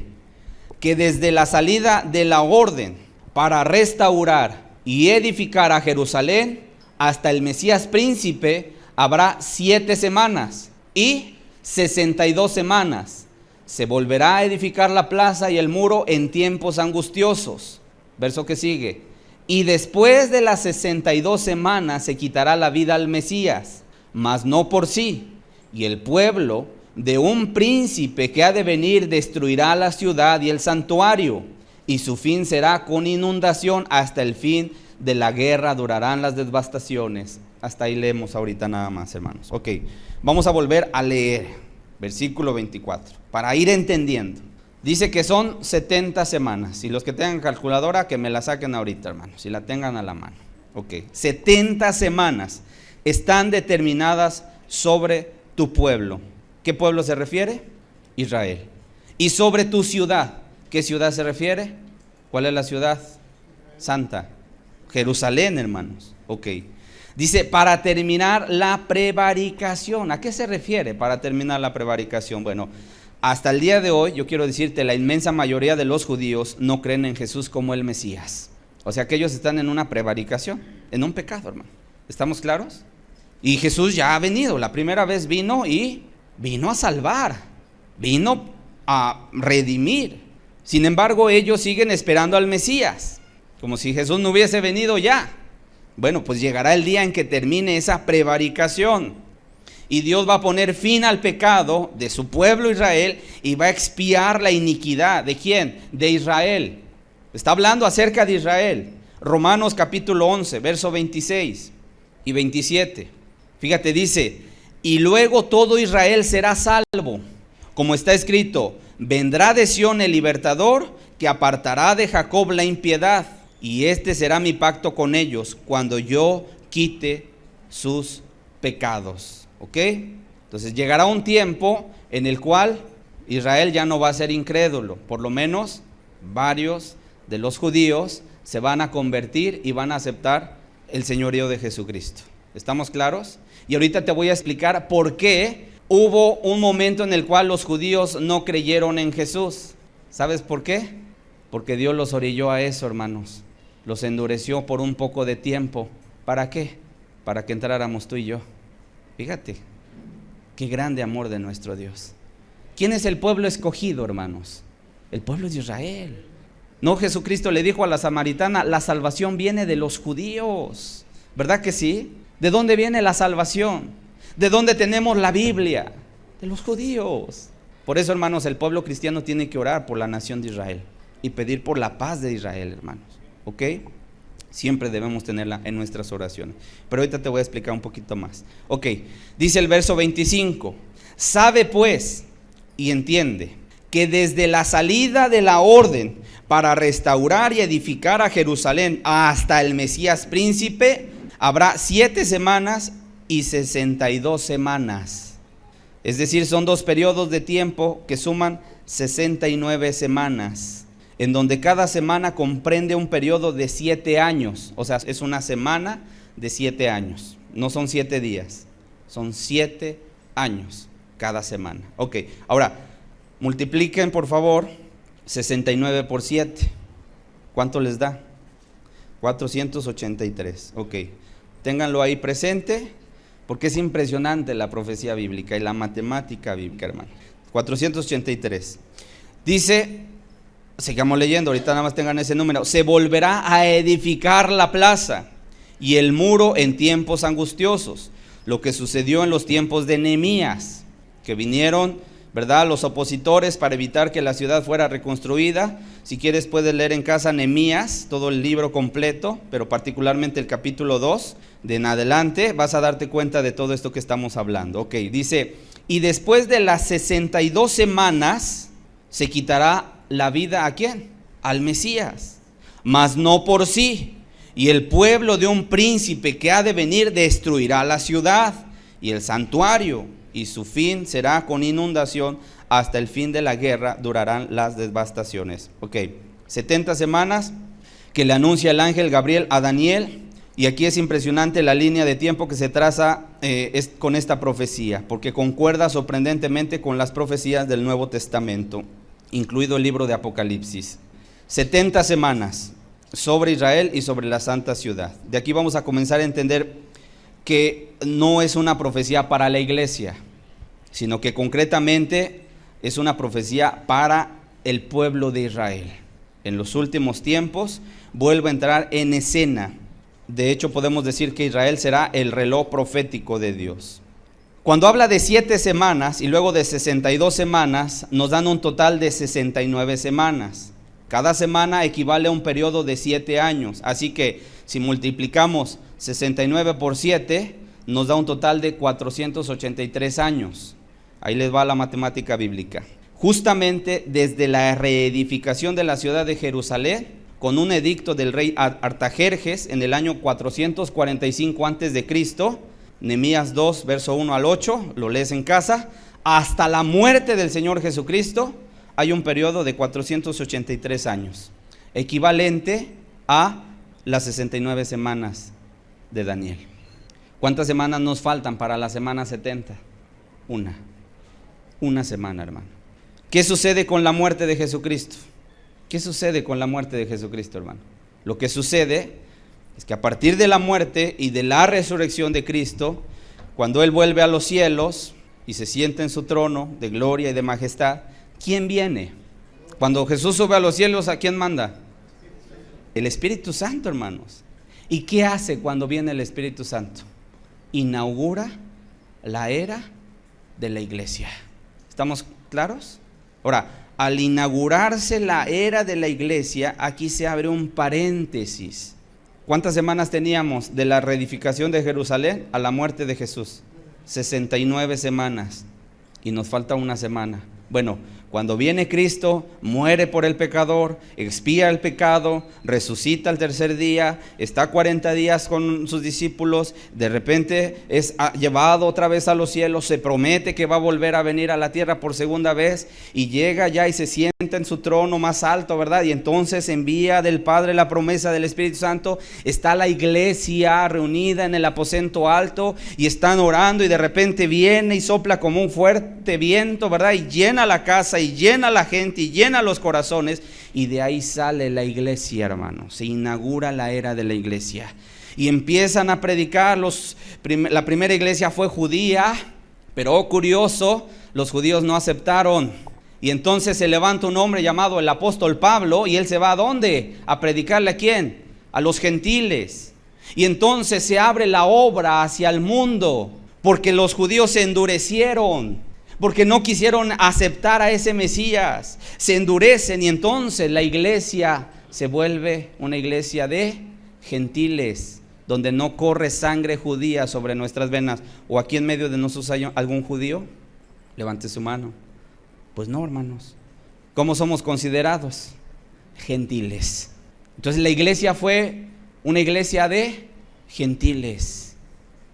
A: que desde la salida de la orden para restaurar y edificar a Jerusalén hasta el Mesías príncipe habrá 7 semanas y 62 semanas. Se volverá a edificar la plaza y el muro en tiempos angustiosos. Verso que sigue. Y después de las 62 semanas se quitará la vida al Mesías, mas no por sí. Y el pueblo de un príncipe que ha de venir destruirá la ciudad y el santuario. Y su fin será con inundación. Hasta el fin de la guerra durarán las devastaciones. Hasta ahí leemos ahorita nada más, hermanos. Ok, vamos a volver a leer versículo 24 para ir entendiendo. Dice que son 70 semanas. Y los que tengan calculadora, que me la saquen ahorita, hermanos, si la tengan a la mano. Ok, 70 semanas están determinadas sobre tu pueblo. ¿Qué pueblo se refiere? Israel. Y sobre tu ciudad. ¿Qué ciudad se refiere? ¿Cuál es la ciudad? Santa. Jerusalén, hermanos. Ok. Dice, para terminar la prevaricación. ¿A qué se refiere para terminar la prevaricación? Bueno, hasta el día de hoy, yo quiero decirte, la inmensa mayoría de los judíos no creen en Jesús como el Mesías. O sea que ellos están en una prevaricación, en un pecado, hermano. ¿Estamos claros? Y Jesús ya ha venido. La primera vez vino y vino a salvar, vino a redimir. Sin embargo, ellos siguen esperando al Mesías, como si Jesús no hubiese venido ya. Bueno, pues llegará el día en que termine esa prevaricación y Dios va a poner fin al pecado de su pueblo Israel y va a expiar la iniquidad. ¿De quién? De Israel. Está hablando acerca de Israel. Romanos capítulo 11, verso 26 y 27. Fíjate, dice: y luego todo Israel será salvo, como está escrito: vendrá de Sión el libertador, que apartará de Jacob la impiedad, y este será mi pacto con ellos, cuando yo quite sus pecados. ¿Ok? Entonces llegará un tiempo en el cual Israel ya no va a ser incrédulo. Por lo menos varios de los judíos se van a convertir y van a aceptar el señorío de Jesucristo. ¿Estamos claros? Y ahorita te voy a explicar por qué hubo un momento en el cual los judíos no creyeron en Jesús. ¿Sabes por qué? Porque Dios los orilló a eso, hermanos. Los endureció por un poco de tiempo. ¿Para qué? Para que entráramos tú y yo. Fíjate, qué grande amor de nuestro Dios. ¿Quién es el pueblo escogido, hermanos? El pueblo de Israel. No, Jesucristo le dijo a la samaritana: la salvación viene de los judíos. ¿Verdad que sí? ¿De dónde viene la salvación? ¿De dónde tenemos la Biblia? De los judíos. Por eso, hermanos, el pueblo cristiano tiene que orar por la nación de Israel y pedir por la paz de Israel, hermanos. ¿Ok? Siempre debemos tenerla en nuestras oraciones. Pero ahorita te voy a explicar un poquito más. Ok, dice el verso 25: sabe pues y entiende que desde la salida de la orden para restaurar y edificar a Jerusalén hasta el Mesías príncipe habrá 7 semanas y 62 semanas. Es decir, son 2 periodos de tiempo que suman 69 semanas. En donde cada semana comprende un periodo de 7 años. O sea, es una semana de 7 años. No son 7 días, son 7 años cada semana. Ok, ahora, multipliquen por favor 69 por 7. ¿Cuánto les da? 483. Ok, ténganlo ahí presente, porque es impresionante la profecía bíblica y la matemática bíblica, hermano. 483. Dice... sigamos leyendo, ahorita nada más tengan ese número. Se volverá a edificar la plaza y el muro en tiempos angustiosos. Lo que sucedió en los tiempos de Nehemías, que vinieron, ¿verdad?, los opositores para evitar que la ciudad fuera reconstruida. Si quieres puedes leer en casa Nehemías, todo el libro completo, pero particularmente el capítulo 2, de en adelante vas a darte cuenta de todo esto que estamos hablando. Ok, dice: y después de las 62 semanas se quitará la vida, ¿a quién? Al Mesías, mas no por sí. Y el pueblo de un príncipe que ha de venir destruirá la ciudad y el santuario, y su fin será con inundación. Hasta el fin de la guerra durarán las devastaciones. Ok, 70 semanas que le anuncia el ángel Gabriel a Daniel. Y aquí es impresionante la línea de tiempo que se traza con esta profecía, porque concuerda sorprendentemente con las profecías del Nuevo Testamento, incluido el libro de Apocalipsis. 70 semanas sobre Israel y sobre la santa ciudad. De aquí vamos a comenzar a entender que no es una profecía para la iglesia, sino que concretamente es una profecía para el pueblo de Israel. En los últimos tiempos vuelve a entrar en escena. De hecho, podemos decir que Israel será el reloj profético de Dios. Cuando habla de 7 semanas y luego de 62 semanas, nos dan un total de 69 semanas. Cada semana equivale a un periodo de 7 años. Así que si multiplicamos 69 por 7, nos da un total de 483 años. Ahí les va la matemática bíblica. Justamente desde la reedificación de la ciudad de Jerusalén, con un edicto del rey Artajerjes en el año 445 a.C., Nehemías 2, verso 1 al 8, lo lees en casa, hasta la muerte del Señor Jesucristo, hay un periodo de 483 años, equivalente a las 69 semanas de Daniel. ¿Cuántas semanas nos faltan para la semana 70? Una semana, hermano. ¿Qué sucede con la muerte de Jesucristo? ¿Qué sucede con la muerte de Jesucristo, hermano? Lo que sucede es que a partir de la muerte y de la resurrección de Cristo, cuando Él vuelve a los cielos y se sienta en su trono de gloria y de majestad, ¿quién viene? Cuando Jesús sube a los cielos, ¿a quién manda? El Espíritu Santo, hermanos. ¿Y qué hace cuando viene el Espíritu Santo? Inaugura la era de la iglesia. ¿Estamos claros? Ahora, al inaugurarse la era de la iglesia, aquí se abre un paréntesis. ¿Cuántas semanas teníamos de la reedificación de Jerusalén a la muerte de Jesús? 69 semanas. Y nos falta una semana. Bueno, cuando viene Cristo, muere por el pecador, expía el pecado, resucita al tercer día, está 40 días con sus discípulos, de repente es llevado otra vez a los cielos, se promete que va a volver a venir a la tierra por segunda vez y llega ya y se sienta en su trono más alto, ¿verdad? Y entonces envía del Padre la promesa del Espíritu Santo, está la iglesia reunida en el aposento alto y están orando y de repente viene y sopla como un fuerte viento, ¿verdad? Y llena la casa y llena la gente y llena los corazones y de ahí sale la iglesia, hermano. Se inaugura la era de la iglesia y empiezan a predicar. La primera iglesia fue judía, pero oh curioso, los judíos no aceptaron y entonces se levanta un hombre llamado el apóstol Pablo y él se va ¿a dónde? A predicarle ¿a quién? A los gentiles. Y entonces se abre la obra hacia el mundo porque los judíos se endurecieron, porque no quisieron aceptar a ese Mesías, se endurecen y entonces la iglesia se vuelve una iglesia de gentiles, donde no corre sangre judía sobre nuestras venas. ¿O aquí en medio de nosotros hay algún judío? Levante su mano. Pues no, hermanos. ¿Cómo somos considerados? Gentiles. Entonces la iglesia fue una iglesia de gentiles.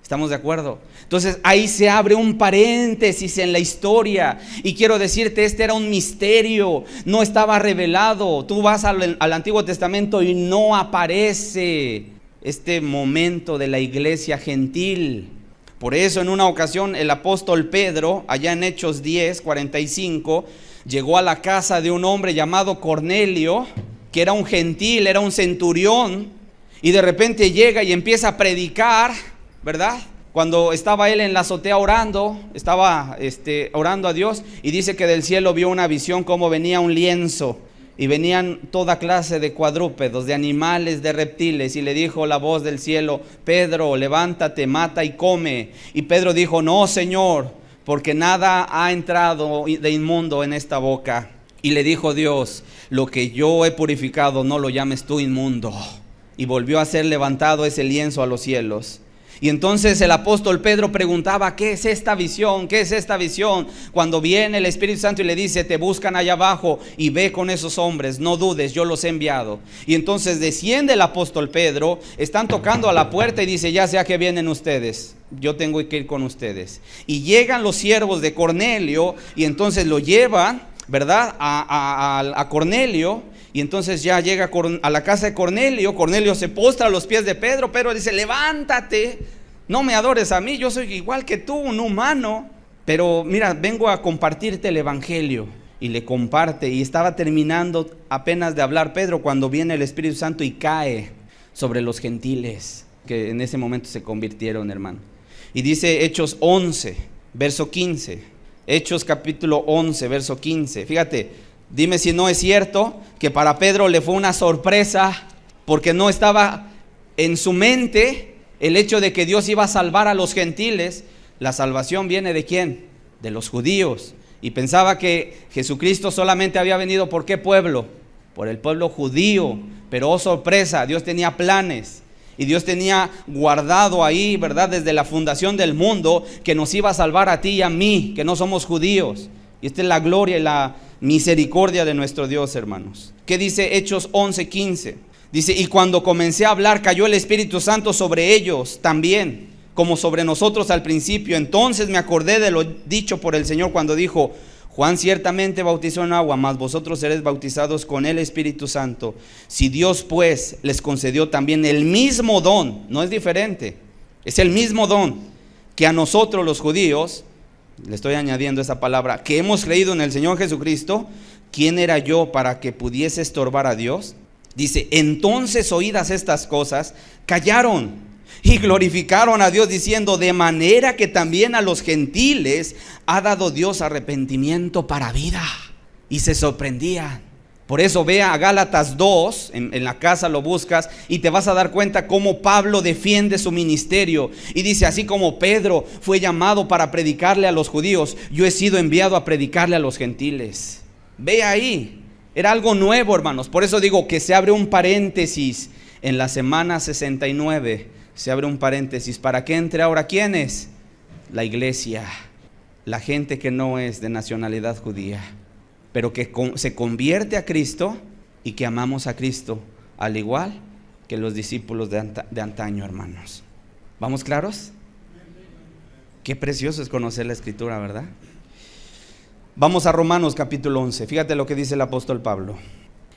A: ¿Estamos de acuerdo? Entonces ahí se abre un paréntesis en la historia y quiero decirte, este era un misterio, no estaba revelado. Tú vas al Antiguo Testamento y no aparece este momento de la iglesia gentil. Por eso en una ocasión el apóstol Pedro, allá en Hechos 10, 45, llegó a la casa de un hombre llamado Cornelio, que era un gentil, era un centurión, y de repente llega y empieza a predicar, ¿verdad? Cuando estaba él en la azotea orando, estaba orando a Dios y dice que del cielo vio una visión como venía un lienzo y venían toda clase de cuadrúpedos, de animales, de reptiles, y le dijo la voz del cielo: Pedro, levántate, mata y come. Y Pedro dijo: no, Señor, porque nada ha entrado de inmundo en esta boca. Y le dijo Dios: lo que yo he purificado no lo llames tú inmundo. Y volvió a ser levantado ese lienzo a los cielos. Y entonces el apóstol Pedro preguntaba: ¿qué es esta visión? ¿Qué es esta visión? Cuando viene el Espíritu Santo y le dice: te buscan allá abajo y ve con esos hombres, no dudes, yo los he enviado. Y entonces desciende el apóstol Pedro, están tocando a la puerta y dice: ya sea que vienen ustedes, yo tengo que ir con ustedes. Y llegan los siervos de Cornelio y entonces lo llevan, ¿verdad? A Cornelio. Y entonces ya llega a la casa de Cornelio. Cornelio se postra a los pies de Pedro. Pedro dice: levántate, no me adores a mí, yo soy igual que tú, un humano. Pero mira, vengo a compartirte el evangelio. Y le comparte, y estaba terminando apenas de hablar Pedro cuando viene el Espíritu Santo y cae sobre los gentiles, que en ese momento se convirtieron, hermano. Y dice Hechos 11, verso 15. Hechos capítulo 11, verso 15. Fíjate, dime si no es cierto que para Pedro le fue una sorpresa, porque no estaba en su mente el hecho de que Dios iba a salvar a los gentiles. La salvación viene ¿de quién? De los judíos. Y pensaba que Jesucristo solamente había venido ¿por qué pueblo? Por el pueblo judío. Pero oh sorpresa, Dios tenía planes. Y Dios tenía guardado ahí, ¿verdad? Desde la fundación del mundo, que nos iba a salvar a ti y a mí, que no somos judíos. Y esta es la gloria y la misericordia de nuestro Dios, hermanos. ¿Qué dice Hechos 11:15? Dice: y cuando comencé a hablar, cayó el Espíritu Santo sobre ellos también, como sobre nosotros al principio. Entonces me acordé de lo dicho por el Señor cuando dijo: Juan ciertamente bautizó en agua, mas vosotros seréis bautizados con el Espíritu Santo. Si Dios pues les concedió también el mismo don, no es diferente, es el mismo don que a nosotros los judíos, le estoy añadiendo esa palabra, que hemos creído en el Señor Jesucristo, ¿quién era yo para que pudiese estorbar a Dios? Dice: entonces oídas estas cosas, callaron y glorificaron a Dios diciendo: de manera que también a los gentiles ha dado Dios arrepentimiento para vida. Y se sorprendían. Por eso ve a Gálatas 2, en la casa lo buscas y te vas a dar cuenta cómo Pablo defiende su ministerio. Y dice: así como Pedro fue llamado para predicarle a los judíos, yo he sido enviado a predicarle a los gentiles. Ve ahí, era algo nuevo, hermanos. Por eso digo que se abre un paréntesis en la semana 69. Se abre un paréntesis para que entre ahora ¿quiénes? La iglesia, la gente que no es de nacionalidad judía, pero que se convierte a Cristo y que amamos a Cristo, al igual que los discípulos de antaño, hermanos. ¿Vamos claros? Qué precioso es conocer la Escritura, ¿verdad? Vamos a Romanos capítulo 11. Fíjate lo que dice el apóstol Pablo.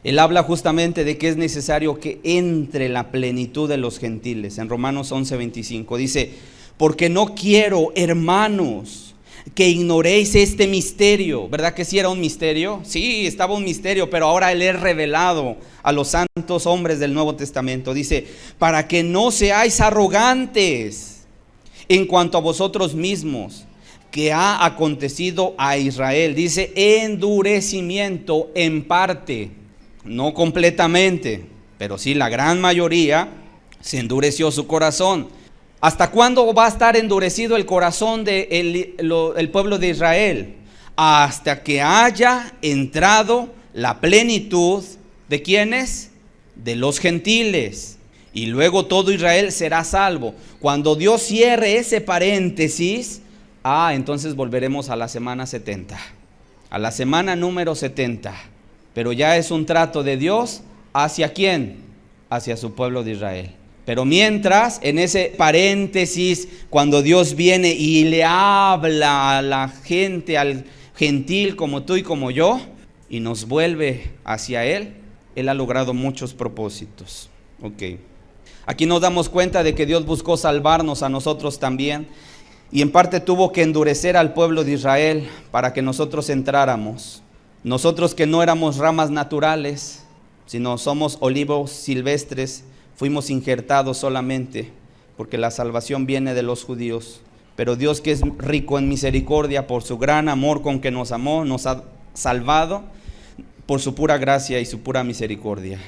A: Él habla justamente de que es necesario que entre la plenitud de los gentiles. En Romanos 11:25 dice: porque no quiero, hermanos, que ignoréis este misterio. ¿Verdad que sí era un misterio? Sí, estaba un misterio, pero ahora Él es revelado a los santos hombres del Nuevo Testamento. Dice: para que no seáis arrogantes en cuanto a vosotros mismos, que ha acontecido a Israel. Dice: endurecimiento en parte. No completamente, pero sí la gran mayoría se endureció su corazón. ¿Hasta cuándo va a estar endurecido el corazón del pueblo de Israel? Hasta que haya entrado la plenitud ¿de quiénes? De los gentiles. Y luego todo Israel será salvo. Cuando Dios cierre ese paréntesis, entonces volveremos a la semana 70, a la semana número 70. Pero ya es un trato de Dios ¿hacia quién? Hacia su pueblo de Israel. Pero mientras, en ese paréntesis, cuando Dios viene y le habla a la gente, al gentil como tú y como yo, y nos vuelve hacia Él, Él ha logrado muchos propósitos. Ok. Aquí nos damos cuenta de que Dios buscó salvarnos a nosotros también, y en parte tuvo que endurecer al pueblo de Israel para que nosotros entráramos. Nosotros que no éramos ramas naturales, sino somos olivos silvestres, fuimos injertados solamente, porque la salvación viene de los judíos. Pero Dios, que es rico en misericordia, por su gran amor con que nos amó, nos ha salvado por su pura gracia y su pura misericordia.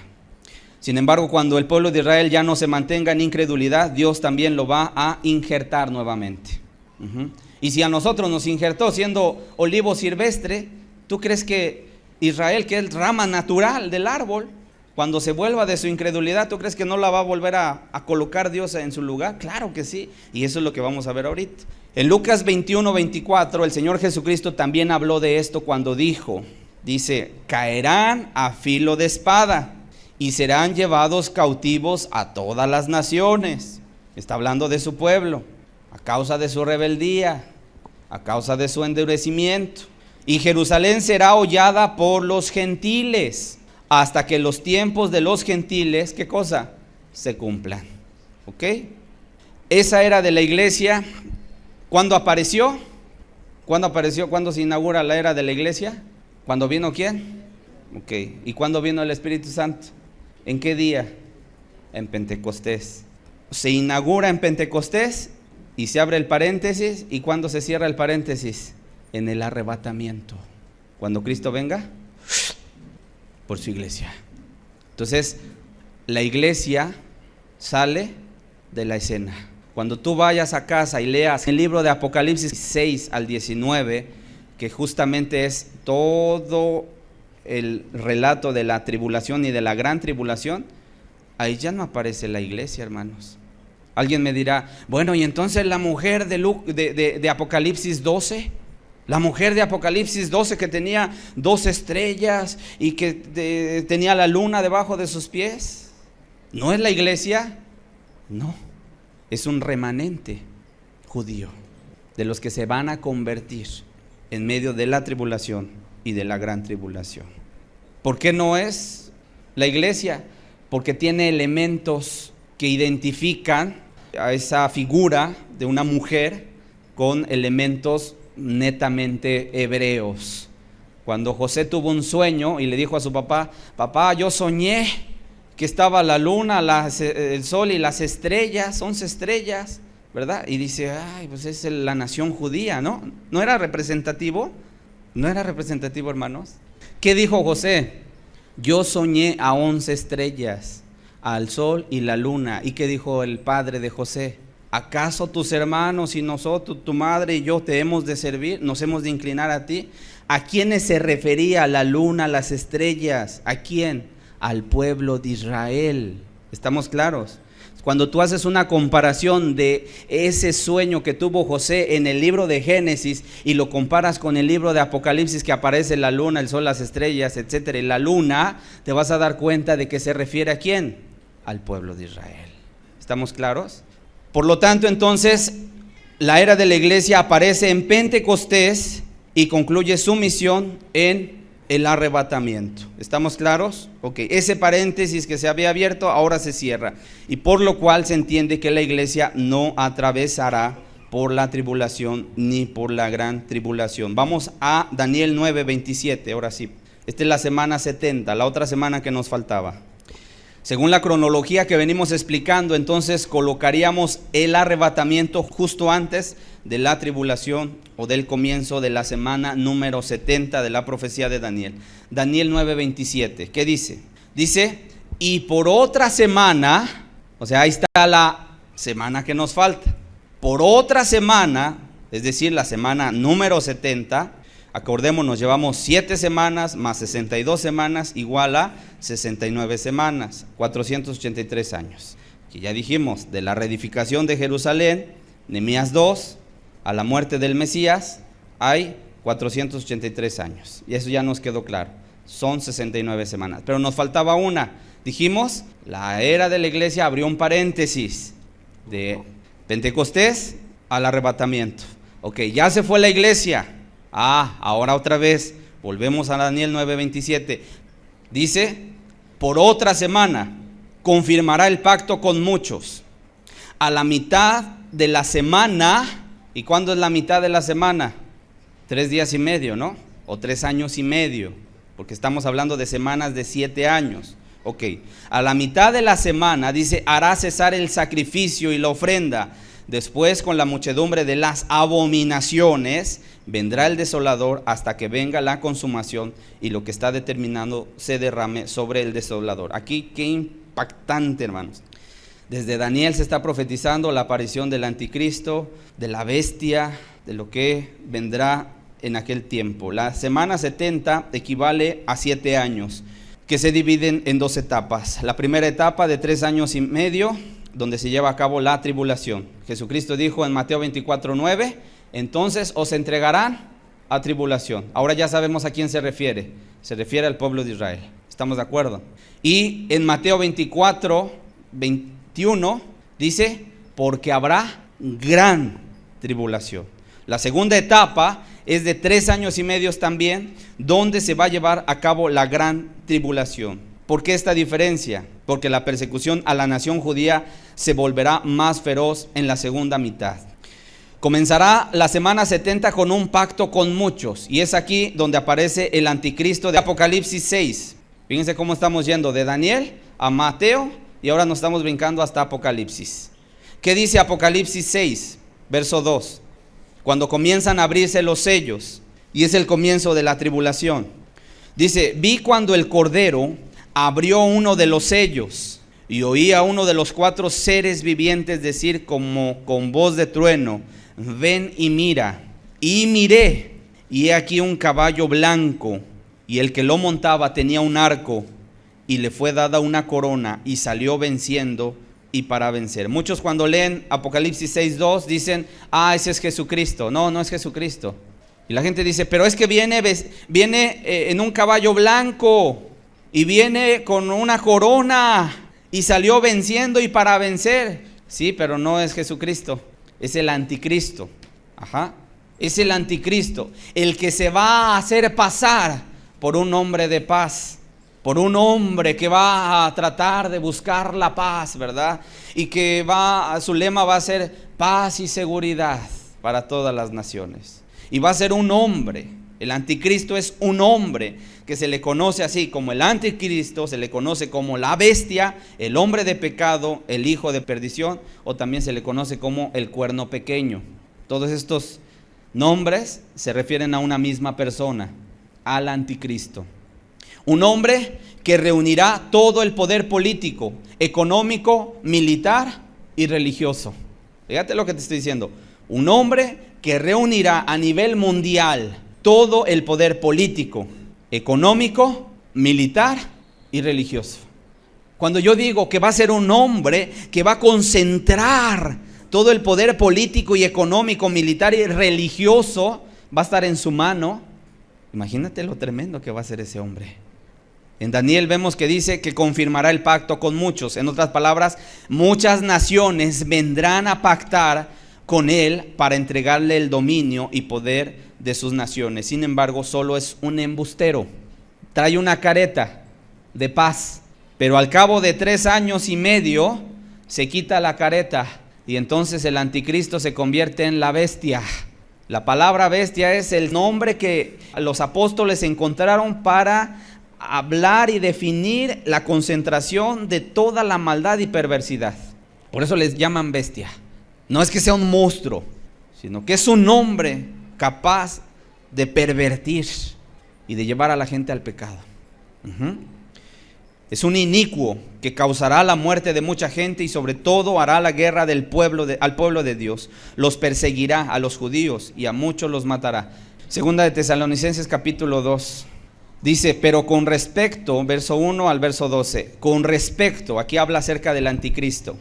A: Sin embargo, cuando el pueblo de Israel ya no se mantenga en incredulidad, Dios también lo va a injertar nuevamente. Y si a nosotros nos injertó siendo olivo silvestre, ¿tú crees que Israel, que es rama natural del árbol, cuando se vuelva de su incredulidad, ¿tú crees que no la va a volver a colocar Dios en su lugar? Claro que sí, y eso es lo que vamos a ver ahorita. En Lucas 21:24, el Señor Jesucristo también habló de esto cuando dice: caerán a filo de espada y serán llevados cautivos a todas las naciones. Está hablando de su pueblo, a causa de su rebeldía, a causa de su endurecimiento. Y Jerusalén será hollada por los gentiles hasta que los tiempos de los gentiles, ¿qué cosa? Se cumplan. ¿Ok? Esa era de la iglesia. ¿Cuándo apareció? ¿Cuándo apareció? ¿Cuándo se inaugura la era de la iglesia? ¿Cuándo vino quién? Ok. ¿Y cuándo vino el Espíritu Santo? ¿En qué día? En Pentecostés. Se inaugura en Pentecostés y se abre el paréntesis. ¿Y cuándo se cierra el paréntesis? En el arrebatamiento. Cuando Cristo venga por su iglesia. Entonces, la iglesia sale de la escena. Cuando tú vayas a casa y leas el libro de Apocalipsis 6 al 19, que justamente es todo el relato de la tribulación y de la gran tribulación, ahí ya no aparece la iglesia, hermanos. Alguien me dirá, bueno, y entonces la mujer de Apocalipsis 12, la mujer de Apocalipsis 12 que tenía 2 estrellas y que tenía la luna debajo de sus pies, ¿no es la iglesia? No, es un remanente judío de los que se van a convertir en medio de la tribulación y de la gran tribulación. ¿Por qué no es la iglesia? Porque tiene elementos que identifican a esa figura de una mujer con elementos netamente hebreos. Cuando José tuvo un sueño y le dijo a su papá, papá, yo soñé que estaba la luna, el sol y las estrellas, 11 estrellas, ¿verdad? Y dice, ay, pues es la nación judía, ¿no? ¿No era representativo? ¿No era representativo, hermanos? ¿Qué dijo José? Yo soñé a 11 estrellas, al sol y la luna. ¿Y qué dijo el padre de José? ¿Acaso tus hermanos y nosotros, tu madre y yo, te hemos de servir, nos hemos de inclinar a ti? ¿A quiénes se refería la luna, las estrellas? ¿A quién? Al pueblo de Israel. ¿Estamos claros? Cuando tú haces una comparación de ese sueño que tuvo José en el libro de Génesis y lo comparas con el libro de Apocalipsis, que aparece la luna, el sol, las estrellas, etcétera, y la luna, te vas a dar cuenta de que se refiere ¿a quién? Al pueblo de Israel. ¿Estamos claros? Por lo tanto, entonces, la era de la iglesia aparece en Pentecostés y concluye su misión en el arrebatamiento. ¿Estamos claros? Ok, ese paréntesis que se había abierto ahora se cierra, y por lo cual se entiende que la iglesia no atravesará por la tribulación ni por la gran tribulación. Vamos a Daniel 9:27, ahora sí. Esta es la semana 70, la otra semana que nos faltaba. Según la cronología que venimos explicando, entonces colocaríamos el arrebatamiento justo antes de la tribulación o del comienzo de la semana número 70 de la profecía de Daniel. Daniel 9:27, ¿qué dice? Dice, y por otra semana, o sea, ahí está la semana que nos falta. Por otra semana, es decir, la semana número 70, acordémonos, llevamos 7 semanas más 62 semanas igual a 69 semanas, 483 años. Que ya dijimos, de la reedificación de Jerusalén, Nehemías 2, a la muerte del Mesías, hay 483 años. Y eso ya nos quedó claro, son 69 semanas. Pero nos faltaba una. Dijimos, la era de la iglesia abrió un paréntesis de Pentecostés al arrebatamiento. Ok, ya se fue la iglesia. Ahora otra vez, volvemos a Daniel 9:27. Dice, por otra semana confirmará el pacto con muchos. A la mitad de la semana, ¿y cuándo es la mitad de la semana? 3 días y medio, ¿no? O 3 años y medio, porque estamos hablando de semanas de 7 años. Ok, a la mitad de la semana, dice, hará cesar el sacrificio y la ofrenda. Después, con la muchedumbre de las abominaciones, vendrá el desolador hasta que venga la consumación y lo que está determinado se derrame sobre el desolador. Aquí, qué impactante, hermanos. Desde Daniel se está profetizando la aparición del anticristo, de la bestia, de lo que vendrá en aquel tiempo. La semana 70 equivale a 7 años, que se dividen en 2 etapas. La primera etapa de 3 años y medio, donde se lleva a cabo la tribulación. Jesucristo dijo en Mateo 24:9, entonces os entregarán a tribulación. Ahora ya sabemos a quién se refiere al pueblo de Israel. ¿Estamos de acuerdo? Y en Mateo 24:21 dice, porque habrá gran tribulación. La segunda etapa es de 3 años y medio también, donde se va a llevar a cabo la gran tribulación. ¿Por qué esta diferencia? Porque la persecución a la nación judía se volverá más feroz en la segunda mitad. Comenzará la semana 70 con un pacto con muchos, y es aquí donde aparece el anticristo de Apocalipsis 6. Fíjense cómo estamos yendo de Daniel a Mateo y ahora nos estamos brincando hasta Apocalipsis. ¿Qué dice Apocalipsis 6, verso 2? Cuando comienzan a abrirse los sellos, y es el comienzo de la tribulación. Dice: vi cuando el Cordero abrió uno de los sellos, y oí a uno de los 4 seres vivientes decir como con voz de trueno: ven y mira. Y miré, y he aquí un caballo blanco, y el que lo montaba tenía un arco, y le fue dada una corona, y salió venciendo y para vencer. Muchos cuando leen Apocalipsis 6:2 dicen: ese es Jesucristo. No, no es Jesucristo. Y la gente dice: pero es que viene en un caballo blanco, y viene con una corona, y salió venciendo y para vencer. Sí, pero no es Jesucristo, es el anticristo. Es el anticristo, el que se va a hacer pasar por un hombre de paz, por un hombre que va a tratar de buscar la paz, ¿verdad? Y que su lema va a ser paz y seguridad para todas las naciones. Y va a ser un hombre. El anticristo es un hombre que se le conoce así como el anticristo, se le conoce como la bestia, el hombre de pecado, el hijo de perdición, o también se le conoce como el cuerno pequeño. Todos estos nombres se refieren a una misma persona, al anticristo. Un hombre que reunirá todo el poder político, económico, militar y religioso. Fíjate lo que te estoy diciendo. Un hombre que reunirá a nivel mundial todo el poder político, económico, militar y religioso. Cuando yo digo que va a ser un hombre que va a concentrar todo el poder político y económico, militar y religioso, va a estar en su mano. Imagínate lo tremendo que va a ser ese hombre. En Daniel vemos que dice que confirmará el pacto con muchos. En otras palabras, muchas naciones vendrán a pactar con él para entregarle el dominio y poder de sus naciones. Sin embargo, solo es un embustero. Trae una careta de paz, pero al cabo de 3 años y medio se quita la careta y entonces el anticristo se convierte en la bestia. La palabra bestia es el nombre que los apóstoles encontraron para hablar y definir la concentración de toda la maldad y perversidad. Por eso les llaman bestia. No es que sea un monstruo, sino que es un hombre capaz de pervertir y de llevar a la gente al pecado. Es un inicuo que causará la muerte de mucha gente y sobre todo hará la guerra al pueblo de Dios. Los perseguirá a los judíos y a muchos los matará. Segunda de Tesalonicenses capítulo 2. Dice: pero con respecto, verso 1 al verso 12, con respecto, aquí habla acerca del anticristo,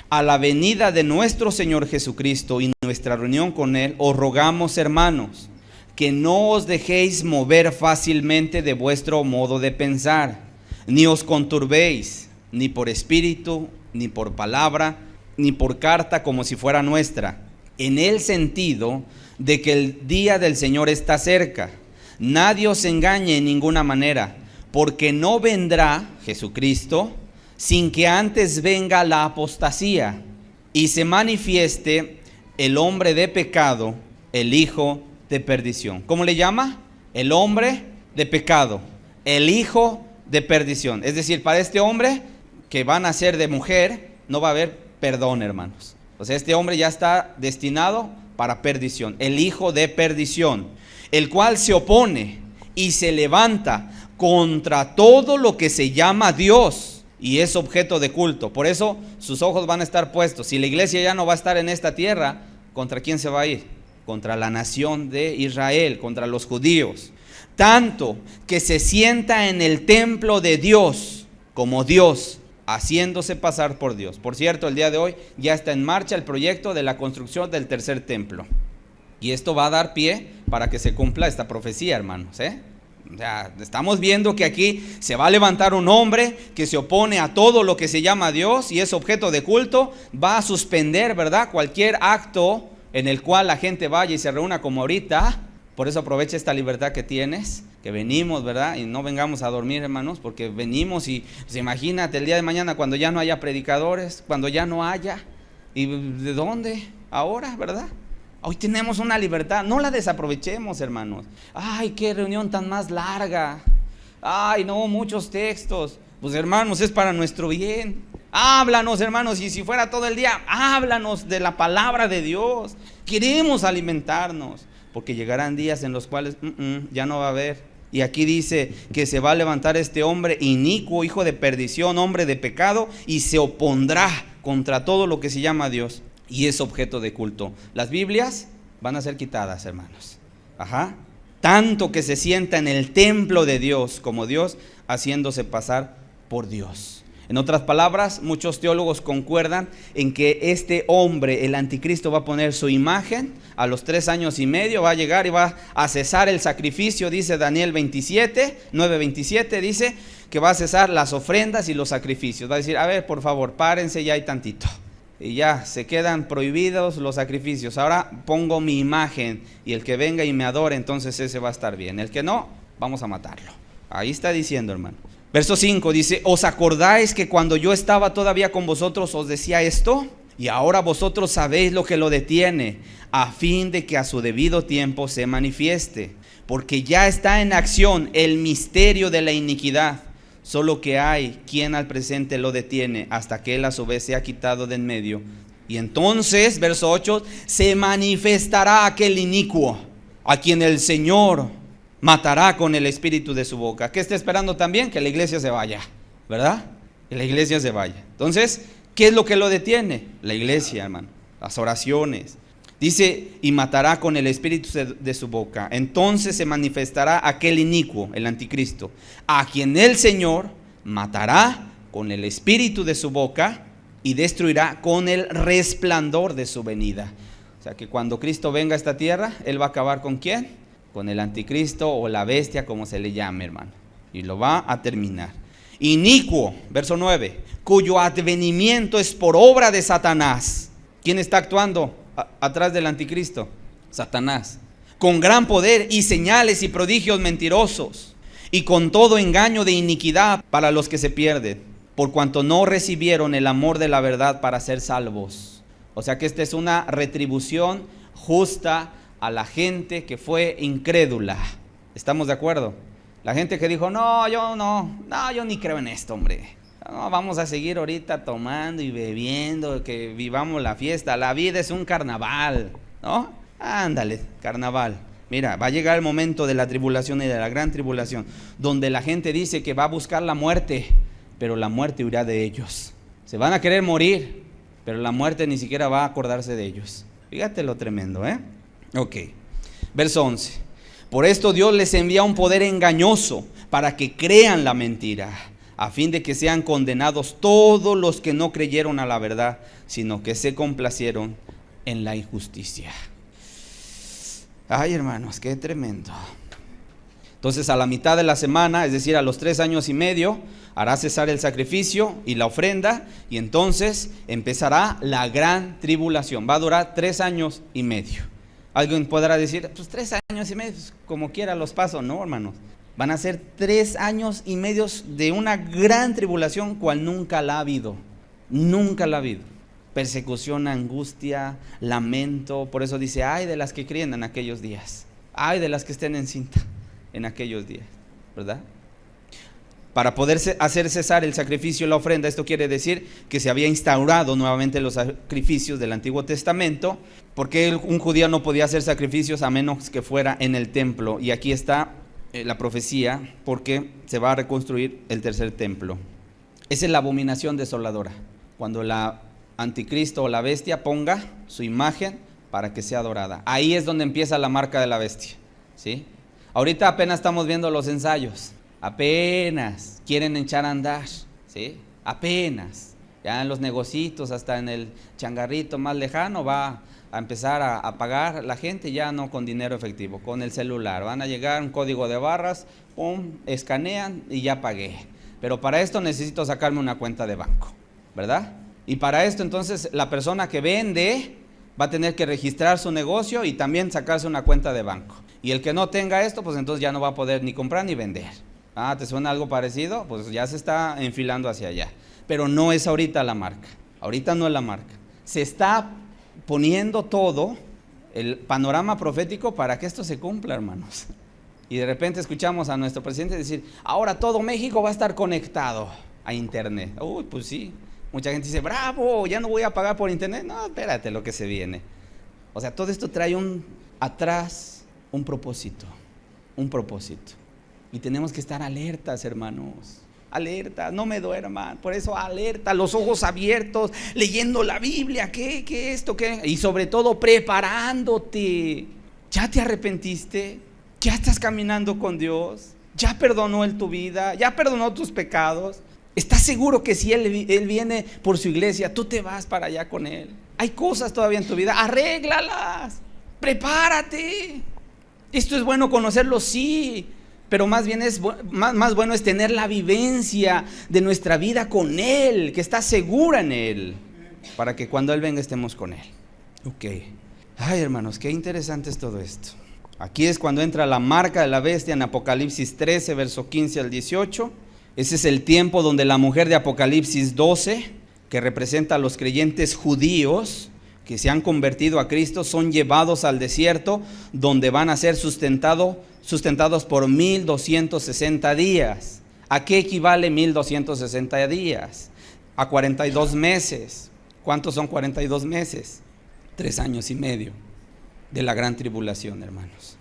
A: a la venida de nuestro Señor Jesucristo y nuestra reunión con Él, os rogamos, hermanos, que no os dejéis mover fácilmente de vuestro modo de pensar, ni os conturbéis, ni por espíritu, ni por palabra, ni por carta como si fuera nuestra, en el sentido de que el día del Señor está cerca. Nadie os engañe en ninguna manera, porque no vendrá Jesucristo sin que antes venga la apostasía y se manifieste el hombre de pecado, el hijo de perdición. ¿Cómo le llama? El hombre de pecado, el hijo de perdición. Es decir, para este hombre que va a nacer de mujer, no va a haber perdón, hermanos. O sea, este hombre ya está destinado para perdición, el hijo de perdición, el cual se opone y se levanta contra todo lo que se llama Dios y es objeto de culto. Por eso sus ojos van a estar puestos. Si la iglesia ya no va a estar en esta tierra, ¿contra quién se va a ir? Contra la nación de Israel, contra los judíos. Tanto que se sienta en el templo de Dios como Dios, haciéndose pasar por Dios. Por cierto, el día de hoy ya está en marcha el proyecto de la construcción del tercer templo. Y esto va a dar pie para que se cumpla esta profecía, hermanos, O sea, estamos viendo que aquí se va a levantar un hombre que se opone a todo lo que se llama Dios y es objeto de culto. Va a suspender, ¿verdad?, cualquier acto en el cual la gente vaya y se reúna como ahorita. Por eso aprovecha esta libertad que tienes, que venimos, ¿verdad? Y no vengamos a dormir, hermanos, porque venimos y pues, imagínate el día de mañana cuando ya no haya predicadores, cuando ya no haya. ¿Y de dónde? Ahora, ¿verdad? Hoy tenemos una libertad, no la desaprovechemos, hermanos. Ay, qué reunión tan más larga. Ay, no, muchos textos. Pues hermanos, es para nuestro bien. Háblanos, hermanos, y si fuera todo el día, háblanos de la palabra de Dios. Queremos alimentarnos, porque llegarán días en los cuales ya no va a haber. Y aquí dice que se va a levantar este hombre inicuo, hijo de perdición, hombre de pecado, y se opondrá contra todo lo que se llama Dios y es objeto de culto. Las Biblias van a ser quitadas, hermanos. Tanto que se sienta en el templo de Dios como Dios, haciéndose pasar por Dios. En otras palabras, muchos teólogos concuerdan en que este hombre, el anticristo, va a poner su imagen a los 3 años y medio, va a llegar y va a cesar el sacrificio, dice Daniel 9:27, dice que va a cesar las ofrendas y los sacrificios. Va a decir, a ver, por favor, párense ya hay tantito. Y ya, se quedan prohibidos los sacrificios. Ahora pongo mi imagen y el que venga y me adore, entonces ese va a estar bien. El que no, vamos a matarlo. Ahí está diciendo, hermano. Verso 5 dice, ¿os acordáis que cuando yo estaba todavía con vosotros os decía esto? Y ahora vosotros sabéis lo que lo detiene, a fin de que a su debido tiempo se manifieste. Porque ya está en acción el misterio de la iniquidad, solo que hay quien al presente lo detiene, hasta que él a su vez sea quitado de en medio. Y entonces, verso 8, se manifestará aquel inicuo, a quien el Señor matará con el espíritu de su boca. ¿Qué está esperando también? Que la iglesia se vaya, ¿verdad? Que la iglesia se vaya. Entonces, ¿qué es lo que lo detiene? La iglesia, hermano, las oraciones. Dice, y matará con el espíritu de su boca. Entonces se manifestará aquel inicuo, el anticristo, a quien el Señor matará con el espíritu de su boca y destruirá con el resplandor de su venida. O sea que cuando Cristo venga a esta tierra, Él va a acabar ¿con quién? Con el anticristo o la bestia, como se le llame, hermano. Y lo va a terminar. Inicuo, verso 9, cuyo advenimiento es por obra de Satanás. ¿Quién está actuando atrás del anticristo? Satanás. Con gran poder y señales y prodigios mentirosos, y con todo engaño de iniquidad para los que se pierden, por cuanto no recibieron el amor de la verdad para ser salvos. O sea que esta es una retribución justa a la gente que fue incrédula. ¿Estamos de acuerdo? La gente que dijo, yo ni creo en esto, hombre. No, vamos a seguir ahorita tomando y bebiendo, que vivamos la fiesta. La vida es un carnaval, ¿no? Ándale, carnaval. Mira, va a llegar el momento de la tribulación y de la gran tribulación, donde la gente dice que va a buscar la muerte, pero la muerte huirá de ellos. Se van a querer morir, pero la muerte ni siquiera va a acordarse de ellos. Fíjate lo tremendo, ¿eh? Ok, verso 11. Por esto Dios les envía un poder engañoso para que crean la mentira, a fin de que sean condenados todos los que no creyeron a la verdad, sino que se complacieron en la injusticia. Ay, hermanos, qué tremendo. Entonces a la mitad de la semana, es decir, a los 3 años y medio, hará cesar el sacrificio y la ofrenda, y entonces empezará la gran tribulación. Va a durar 3 años y medio. Alguien podrá decir, pues 3 años y medio, pues, como quiera los paso. No, hermanos, van a ser 3 años y medio de una gran tribulación, cual nunca la ha habido. Nunca la ha habido. Persecución, angustia, lamento. Por eso dice, ay de las que críen en aquellos días. Ay de las que estén en cinta en aquellos días, ¿verdad? Para poder hacer cesar el sacrificio y la ofrenda, esto quiere decir que se había instaurado nuevamente los sacrificios del Antiguo Testamento, porque un judío no podía hacer sacrificios a menos que fuera en el templo. Y aquí está la profecía, porque se va a reconstruir el tercer templo. Esa es la abominación desoladora, cuando la anticristo o la bestia ponga su imagen para que sea adorada. Ahí es donde empieza la marca de la bestia, ¿sí? Ahorita apenas estamos viendo los ensayos. Apenas quieren echar a andar, ¿sí? Apenas. Ya en los negocitos, hasta en el changarrito más lejano, va a empezar a pagar la gente, ya no con dinero efectivo, con el celular. Van a llegar un código de barras, pum, escanean y ya pagué. Pero para esto necesito sacarme una cuenta de banco, ¿verdad? Y para esto entonces la persona que vende va a tener que registrar su negocio y también sacarse una cuenta de banco. Y el que no tenga esto, pues entonces ya no va a poder ni comprar ni vender. Ah, ¿te suena algo parecido? Pues ya se está enfilando hacia allá. Pero no es ahorita la marca. Ahorita no es la marca. Se está poniendo todo el panorama profético para que esto se cumpla, hermanos. Y de repente escuchamos a nuestro presidente decir, ahora todo México va a estar conectado a internet. Uy, pues sí. Mucha gente dice, bravo, ya no voy a pagar por internet. No, espérate lo que se viene. O sea, todo esto trae atrás un propósito. Y tenemos que estar alertas, hermanos. Alerta, no me duerman. Por eso alerta, los ojos abiertos, leyendo la Biblia. ¿Qué esto? ¿Qué? Y sobre todo preparándote. ¿Ya te arrepentiste? ¿Ya estás caminando con Dios? ¿Ya perdonó Él tu vida? ¿Ya perdonó tus pecados? ¿Estás seguro que si Él viene por su iglesia, tú te vas para allá con Él? Hay cosas todavía en tu vida, arréglalas, prepárate. Esto es bueno conocerlo, sí, pero más bien más bueno es tener la vivencia de nuestra vida con Él, que está segura en Él, para que cuando Él venga estemos con Él. Ok. Ay, hermanos, qué interesante es todo esto. Aquí es cuando entra la marca de la bestia en Apocalipsis 13, verso 15 al 18. Ese es el tiempo donde la mujer de Apocalipsis 12, que representa a los creyentes judíos que se han convertido a Cristo, son llevados al desierto, donde van a ser sustentados por 1260 días. ¿A qué equivale 1260 días? A 42 meses. ¿Cuántos son 42 meses? 3 años y medio de la gran tribulación, hermanos.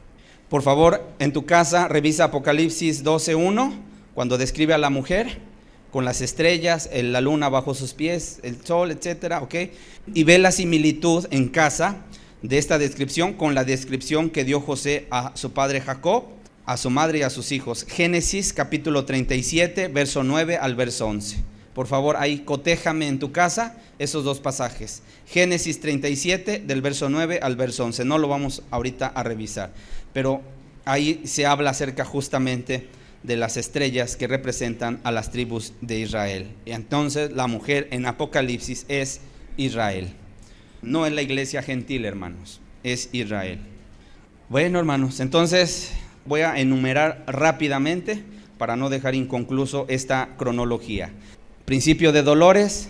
A: Por favor, en tu casa revisa Apocalipsis 12:1, cuando describe a la mujer con las estrellas, la luna bajo sus pies, el sol, etcétera, ¿ok? Y ve la similitud en casa de esta descripción con la descripción que dio José a su padre Jacob, a su madre y a sus hijos. Génesis capítulo 37, verso 9 al verso 11. Por favor, ahí cotéjame en tu casa esos dos pasajes. Génesis 37, del verso 9 al verso 11. No lo vamos ahorita a revisar, pero ahí se habla acerca justamente de las estrellas que representan a las tribus de Israel. Y entonces la mujer en Apocalipsis es Israel. No es la iglesia gentil, hermanos, es Israel. Bueno, hermanos, entonces voy a enumerar rápidamente para no dejar inconcluso esta cronología. Principio de dolores,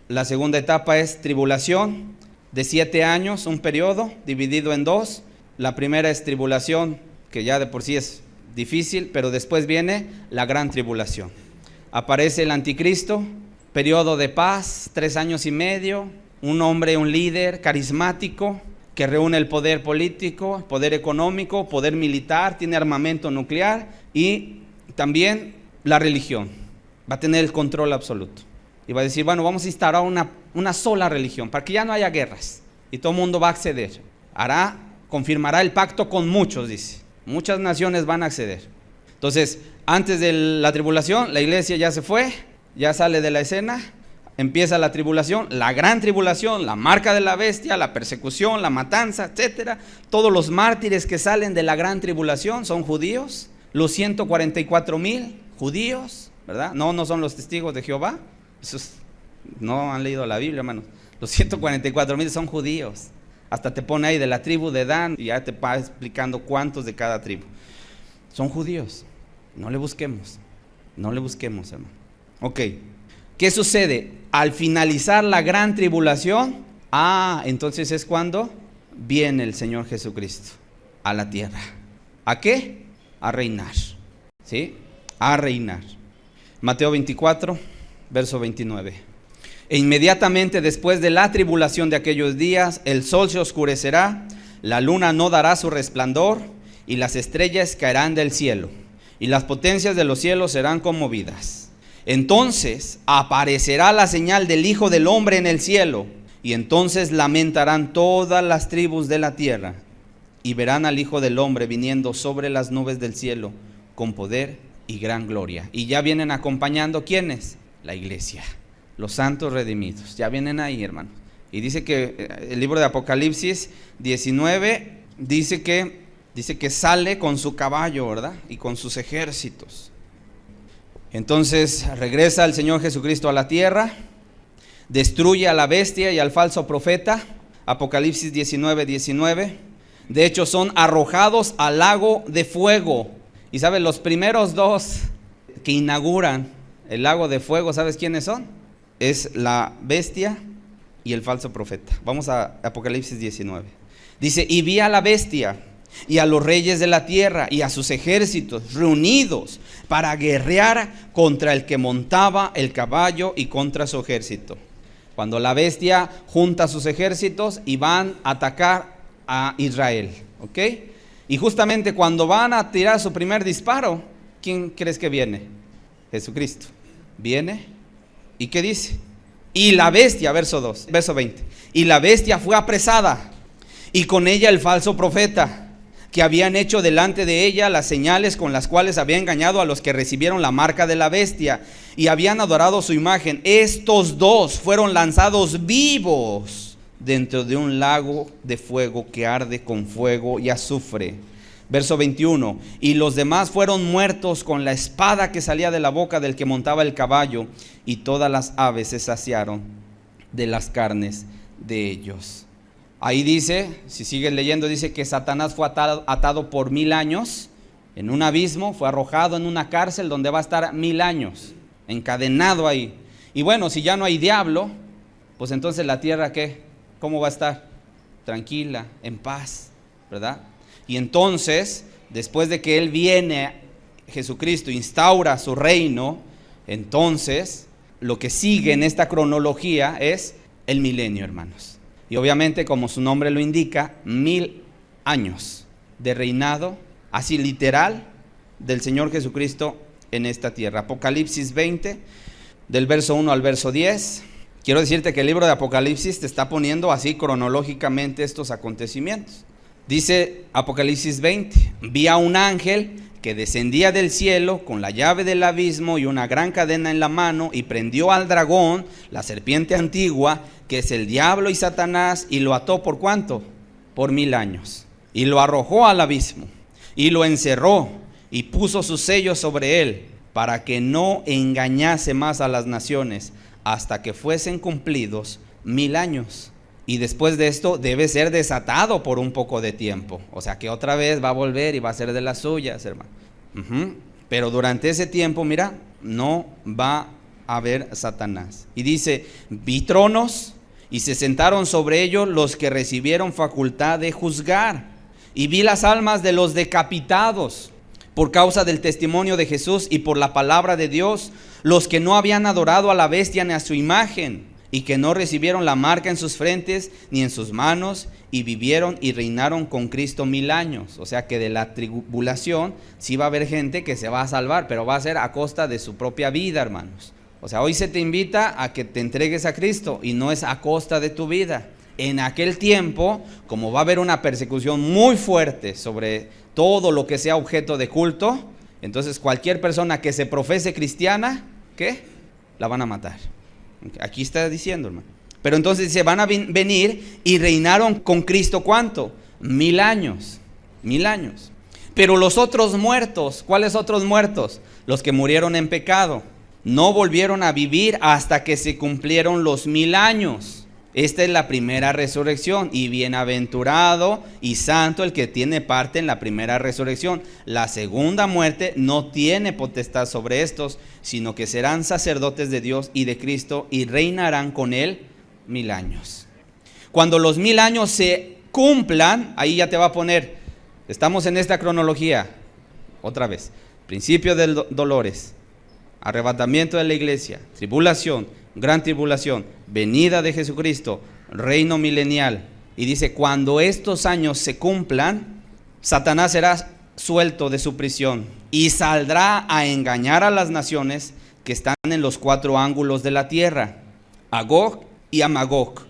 A: la segunda etapa es tribulación de 7 años, un periodo dividido en 2. La primera es tribulación, que ya de por sí es difícil, pero después viene la gran tribulación. Aparece el anticristo, periodo de paz, 3 años y medio, un hombre, un líder carismático que reúne el poder político, poder económico, poder militar, tiene armamento nuclear y también la religión. Va a tener el control absoluto. Y va a decir, bueno, vamos a instaurar una sola religión para que ya no haya guerras. Y todo el mundo va a acceder. Confirmará el pacto con muchos, dice. Muchas naciones van a acceder. Entonces, antes de la tribulación, la iglesia ya se fue, ya sale de la escena, empieza la tribulación, la gran tribulación, la marca de la bestia, la persecución, la matanza, etcétera. Todos los mártires que salen de la gran tribulación son judíos, los 144,000 judíos, ¿verdad? No son los testigos de Jehová. Esos no han leído la Biblia, hermanos. Los 144,000 son judíos. Hasta te pone ahí de la tribu de Dan y ya te va explicando cuántos de cada tribu. Son judíos. No le busquemos, hermano. Ok. ¿Qué sucede? Al finalizar la gran tribulación, entonces es cuando viene el Señor Jesucristo a la tierra. ¿A qué? A reinar. ¿Sí? A reinar. Mateo 24, verso 29. E inmediatamente después de la tribulación de aquellos días, el sol se oscurecerá, la luna no dará su resplandor, y las estrellas caerán del cielo, y las potencias de los cielos serán conmovidas. Entonces aparecerá la señal del Hijo del Hombre en el cielo, y entonces lamentarán todas las tribus de la tierra, y verán al Hijo del Hombre viniendo sobre las nubes del cielo, con poder y gran gloria. Y ya vienen acompañando, ¿quiénes? La iglesia. Los santos redimidos, ya vienen ahí, hermanos. Y dice que el libro de Apocalipsis 19 dice que sale con su caballo, ¿verdad? Y con sus ejércitos. Entonces regresa el Señor Jesucristo a la tierra, destruye a la bestia y al falso profeta. Apocalipsis 19:19. De hecho, son arrojados al lago de fuego. Y sabes, los primeros dos que inauguran el lago de fuego, ¿sabes quiénes son? Es la bestia y el falso profeta. Vamos a Apocalipsis 19. Dice, y vi a la bestia y a los reyes de la tierra y a sus ejércitos reunidos para guerrear contra el que montaba el caballo y contra su ejército. Cuando la bestia junta sus ejércitos y van a atacar a Israel, ¿ok? Y justamente cuando van a tirar su primer disparo, ¿quién crees que viene? Jesucristo. Viene, ¿y qué dice? Y la bestia, verso 20. Y la bestia fue apresada, y con ella el falso profeta, que habían hecho delante de ella las señales con las cuales había engañado a los que recibieron la marca de la bestia y habían adorado su imagen. Estos dos fueron lanzados vivos dentro de un lago de fuego que arde con fuego y azufre. Verso 21, y los demás fueron muertos con la espada que salía de la boca del que montaba el caballo, y todas las aves se saciaron de las carnes de ellos. Ahí dice, si sigues leyendo, dice que Satanás fue atado por 1000 años en un abismo, fue arrojado en una cárcel donde va a estar 1000 años, encadenado ahí. Y bueno, si ya no hay diablo, pues entonces la tierra, ¿qué? ¿Cómo va a estar? Tranquila, en paz, ¿verdad? Y entonces, después de que Él viene, Jesucristo instaura su reino, entonces lo que sigue en esta cronología es el milenio, hermanos. Y obviamente, como su nombre lo indica, 1000 años de reinado, así literal, del Señor Jesucristo en esta tierra. Apocalipsis 20, del verso 1 al verso 10. Quiero decirte que el libro de Apocalipsis te está poniendo así cronológicamente estos acontecimientos. Dice Apocalipsis 20, vi a un ángel que descendía del cielo con la llave del abismo y una gran cadena en la mano, y prendió al dragón, la serpiente antigua, que es el diablo y Satanás, y lo ató ¿por cuánto? Por 1000 años. Y lo arrojó al abismo, y lo encerró, y puso sus sellos sobre él, para que no engañase más a las naciones, hasta que fuesen cumplidos 1000 años. Y después de esto debe ser desatado por un poco de tiempo. O sea que otra vez va a volver y va a ser de las suyas, hermano. Pero durante ese tiempo, mira, no va a haber Satanás. Y dice, vi tronos y se sentaron sobre ellos los que recibieron facultad de juzgar. Y vi las almas de los decapitados por causa del testimonio de Jesús y por la palabra de Dios, los que no habían adorado a la bestia ni a su imagen, y que no recibieron la marca en sus frentes ni en sus manos, y vivieron y reinaron con Cristo 1000 años. O sea que de la tribulación sí va a haber gente que se va a salvar, pero va a ser a costa de su propia vida, hermanos. O sea, hoy se te invita a que te entregues a Cristo y no es a costa de tu vida. En aquel tiempo, como va a haber una persecución muy fuerte sobre todo lo que sea objeto de culto, entonces cualquier persona que se profese cristiana, ¿qué? La van a matar. Aquí está diciendo, hermano. Pero entonces dice, van a venir y reinaron con Cristo, ¿cuánto? 1000 años. 1000 años. Pero los otros muertos, ¿cuáles otros muertos? Los que murieron en pecado, no volvieron a vivir hasta que se cumplieron los 1000 años. Esta es la primera resurrección, y bienaventurado y santo el que tiene parte en la primera resurrección. La segunda muerte no tiene potestad sobre estos, sino que serán sacerdotes de Dios y de Cristo, y reinarán con él 1000 años. Cuando los 1000 años se cumplan, ahí ya te va a poner, estamos en esta cronología, otra vez, principio de dolores, arrebatamiento de la iglesia, tribulación, gran tribulación, venida de Jesucristo, reino milenial. Y dice, cuando estos años se cumplan, Satanás será suelto de su prisión y saldrá a engañar a las naciones que están en los 4 ángulos de la tierra, a Gog y a Magog,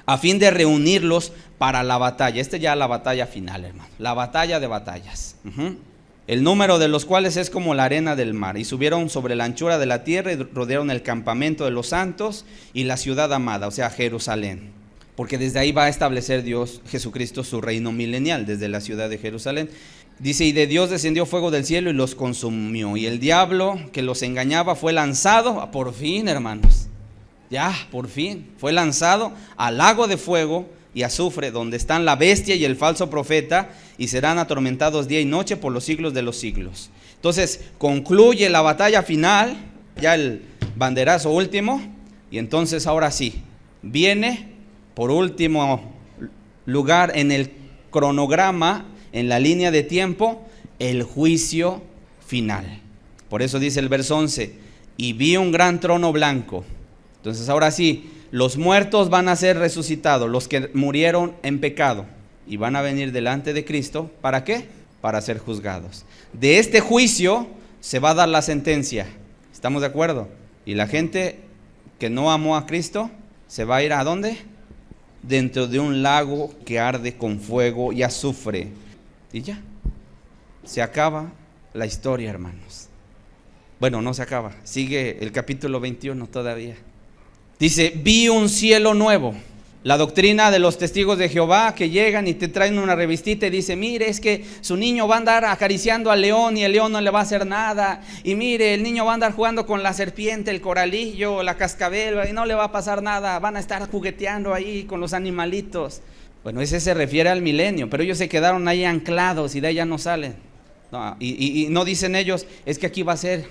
A: a fin de reunirlos para la batalla. Esta ya es la batalla final, hermano, la batalla de batallas. El número de los cuales es como la arena del mar. Y subieron sobre la anchura de la tierra y rodearon el campamento de los santos y la ciudad amada, o sea, Jerusalén. Porque desde ahí va a establecer Dios, Jesucristo, su reino milenial, desde la ciudad de Jerusalén. Dice, y de Dios descendió fuego del cielo y los consumió. Y el diablo que los engañaba fue lanzado, por fin, hermanos, ya, por fin, fue lanzado al lago de fuego y azufre, donde están la bestia y el falso profeta, y serán atormentados día y noche por los siglos de los siglos. Entonces concluye la batalla final, ya el banderazo último, y entonces ahora sí, viene por último lugar en el cronograma, en la línea de tiempo, el juicio final. Por eso dice el verso 11, y vi un gran trono blanco. Entonces ahora sí, los muertos van a ser resucitados, los que murieron en pecado, y van a venir delante de Cristo. ¿Para qué? Para ser juzgados. De este juicio se va a dar la sentencia. ¿Estamos de acuerdo? Y la gente que no amó a Cristo se va a ir ¿a dónde? Dentro de un lago que arde con fuego y azufre. Y ya, se acaba la historia, hermanos. Bueno, no se acaba, sigue el capítulo 21 todavía. Dice, vi un cielo nuevo. La doctrina de los testigos de Jehová que llegan y te traen una revistita y dice, mire, es que su niño va a andar acariciando al león y el león no le va a hacer nada. Y mire, el niño va a andar jugando con la serpiente, el coralillo, la cascabel, y no le va a pasar nada. Van a estar jugueteando ahí con los animalitos. Bueno, ese se refiere al milenio, pero ellos se quedaron ahí anclados y de ahí ya no salen. No, y no dicen ellos, es que aquí va a ser,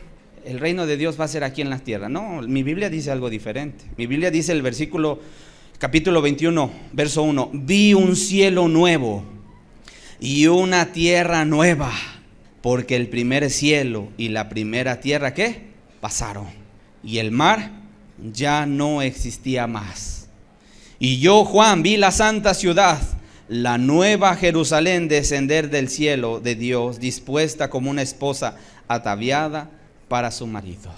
A: el reino de Dios va a ser aquí en la tierra. No, mi Biblia dice algo diferente. Mi Biblia dice el versículo capítulo 21, verso 1, vi un cielo nuevo y una tierra nueva, porque el primer cielo y la primera tierra, ¿qué? Pasaron, y el mar ya no existía más. Y yo, Juan, vi la santa ciudad, la nueva Jerusalén, descender del cielo de Dios, dispuesta como una esposa ataviada para su marido.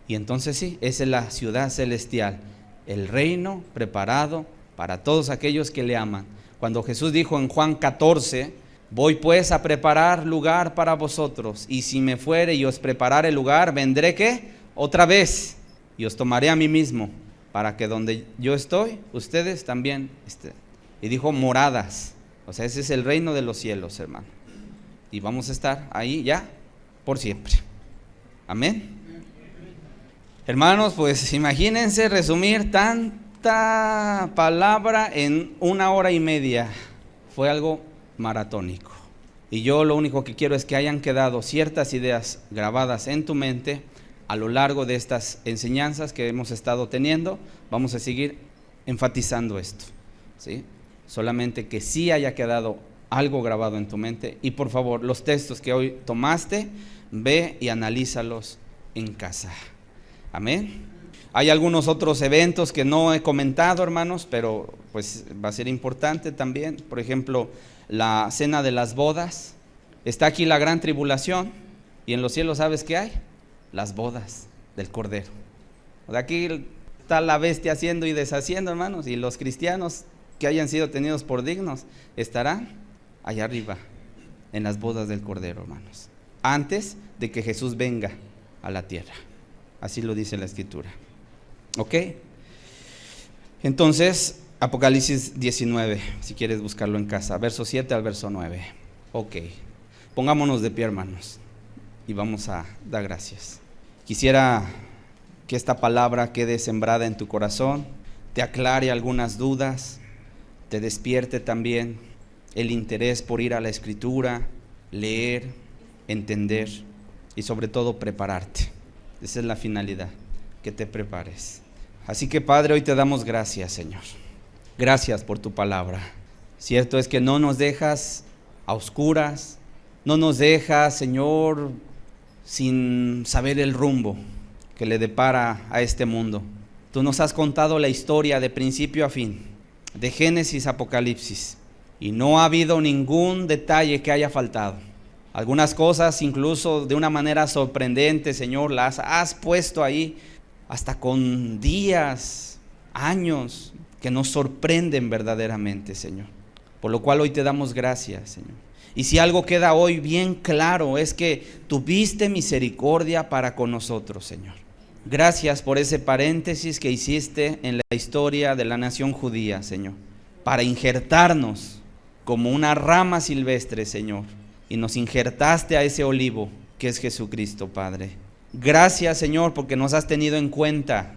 A: Y entonces sí, esa es la ciudad celestial, el reino preparado para todos aquellos que le aman. Cuando Jesús dijo en Juan 14, voy pues a preparar lugar para vosotros, y si me fuere y os preparare lugar, vendré ¿qué? Otra vez, y os tomaré a mí mismo, para que donde yo estoy, ustedes también estén. Y dijo moradas, o sea, ese es el reino de los cielos, hermano. Y vamos a estar ahí ya por siempre. Amén. Hermanos, pues imagínense resumir tanta palabra en 1 hora y media. Fue algo maratónico. Y yo lo único que quiero es que hayan quedado ciertas ideas grabadas en tu mente a lo largo de estas enseñanzas que hemos estado teniendo. Vamos a seguir enfatizando esto, ¿sí? Solamente que sí haya quedado algo grabado en tu mente. Y por favor, los textos que hoy tomaste, ve y analízalos en casa. Amén. Hay algunos otros eventos que no he comentado, hermanos, pero pues va a ser importante también. Por ejemplo, la cena de las bodas. Está aquí la gran tribulación, y en los cielos, ¿sabes qué hay? Las bodas del Cordero. De aquí está la bestia haciendo y deshaciendo, hermanos, y los cristianos que hayan sido tenidos por dignos estarán allá arriba en las bodas del Cordero, hermanos, antes de que Jesús venga a la tierra. Así lo dice la Escritura. ¿Ok? Entonces, Apocalipsis 19, si quieres buscarlo en casa, verso 7 al verso 9. Ok, pongámonos de pie, hermanos, y vamos a dar gracias. Quisiera que esta palabra quede sembrada en tu corazón, te aclare algunas dudas, te despierte también el interés por ir a la Escritura, leer, entender y sobre todo prepararte. Esa es la finalidad, que te prepares. Así que Padre, hoy te damos gracias, Señor. Gracias por tu palabra. Cierto es que no nos dejas a oscuras, no nos dejas, Señor, sin saber el rumbo que le depara a este mundo. Tú nos has contado la historia de principio a fin, de Génesis a Apocalipsis, y no ha habido ningún detalle que haya faltado. Algunas cosas, incluso de una manera sorprendente, Señor, las has puesto ahí hasta con días, años, que nos sorprenden verdaderamente, Señor. Por lo cual hoy te damos gracias, Señor. Y si algo queda hoy bien claro, es que tuviste misericordia para con nosotros, Señor. Gracias por ese paréntesis que hiciste en la historia de la nación judía, Señor, para injertarnos como una rama silvestre, Señor. Y nos injertaste a ese olivo que es Jesucristo, Padre. Gracias, Señor, porque nos has tenido en cuenta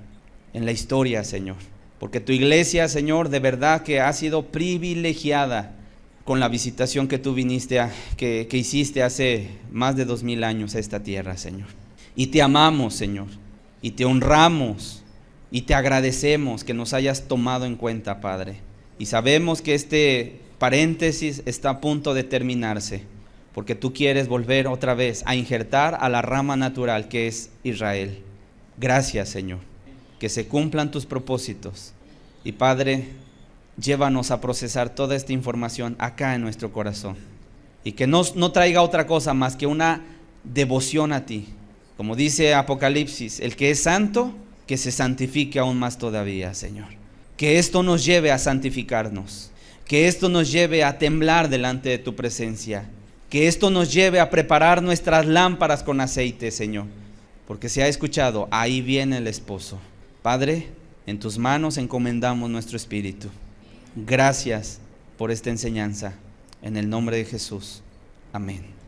A: en la historia, Señor. porque tu iglesia, Señor, de verdad que ha sido privilegiada con la visitación que tú que hiciste hace más de 2000 años a esta tierra, Señor. Y te amamos, Señor, y te honramos, y te agradecemos que nos hayas tomado en cuenta, Padre. Y sabemos que este paréntesis está a punto de terminarse, porque tú quieres volver otra vez a injertar a la rama natural que es Israel. Gracias, Señor, que se cumplan tus propósitos. Y Padre, llévanos a procesar toda esta información acá en nuestro corazón, y que no traiga otra cosa más que una devoción a ti. Como dice Apocalipsis, el que es santo, que se santifique aún más todavía, Señor. Que esto nos lleve a santificarnos, que esto nos lleve a temblar delante de tu presencia, que esto nos lleve a preparar nuestras lámparas con aceite, Señor, porque se ha escuchado, ahí viene el esposo. Padre, en tus manos encomendamos nuestro espíritu. Gracias por esta enseñanza, en el nombre de Jesús. Amén.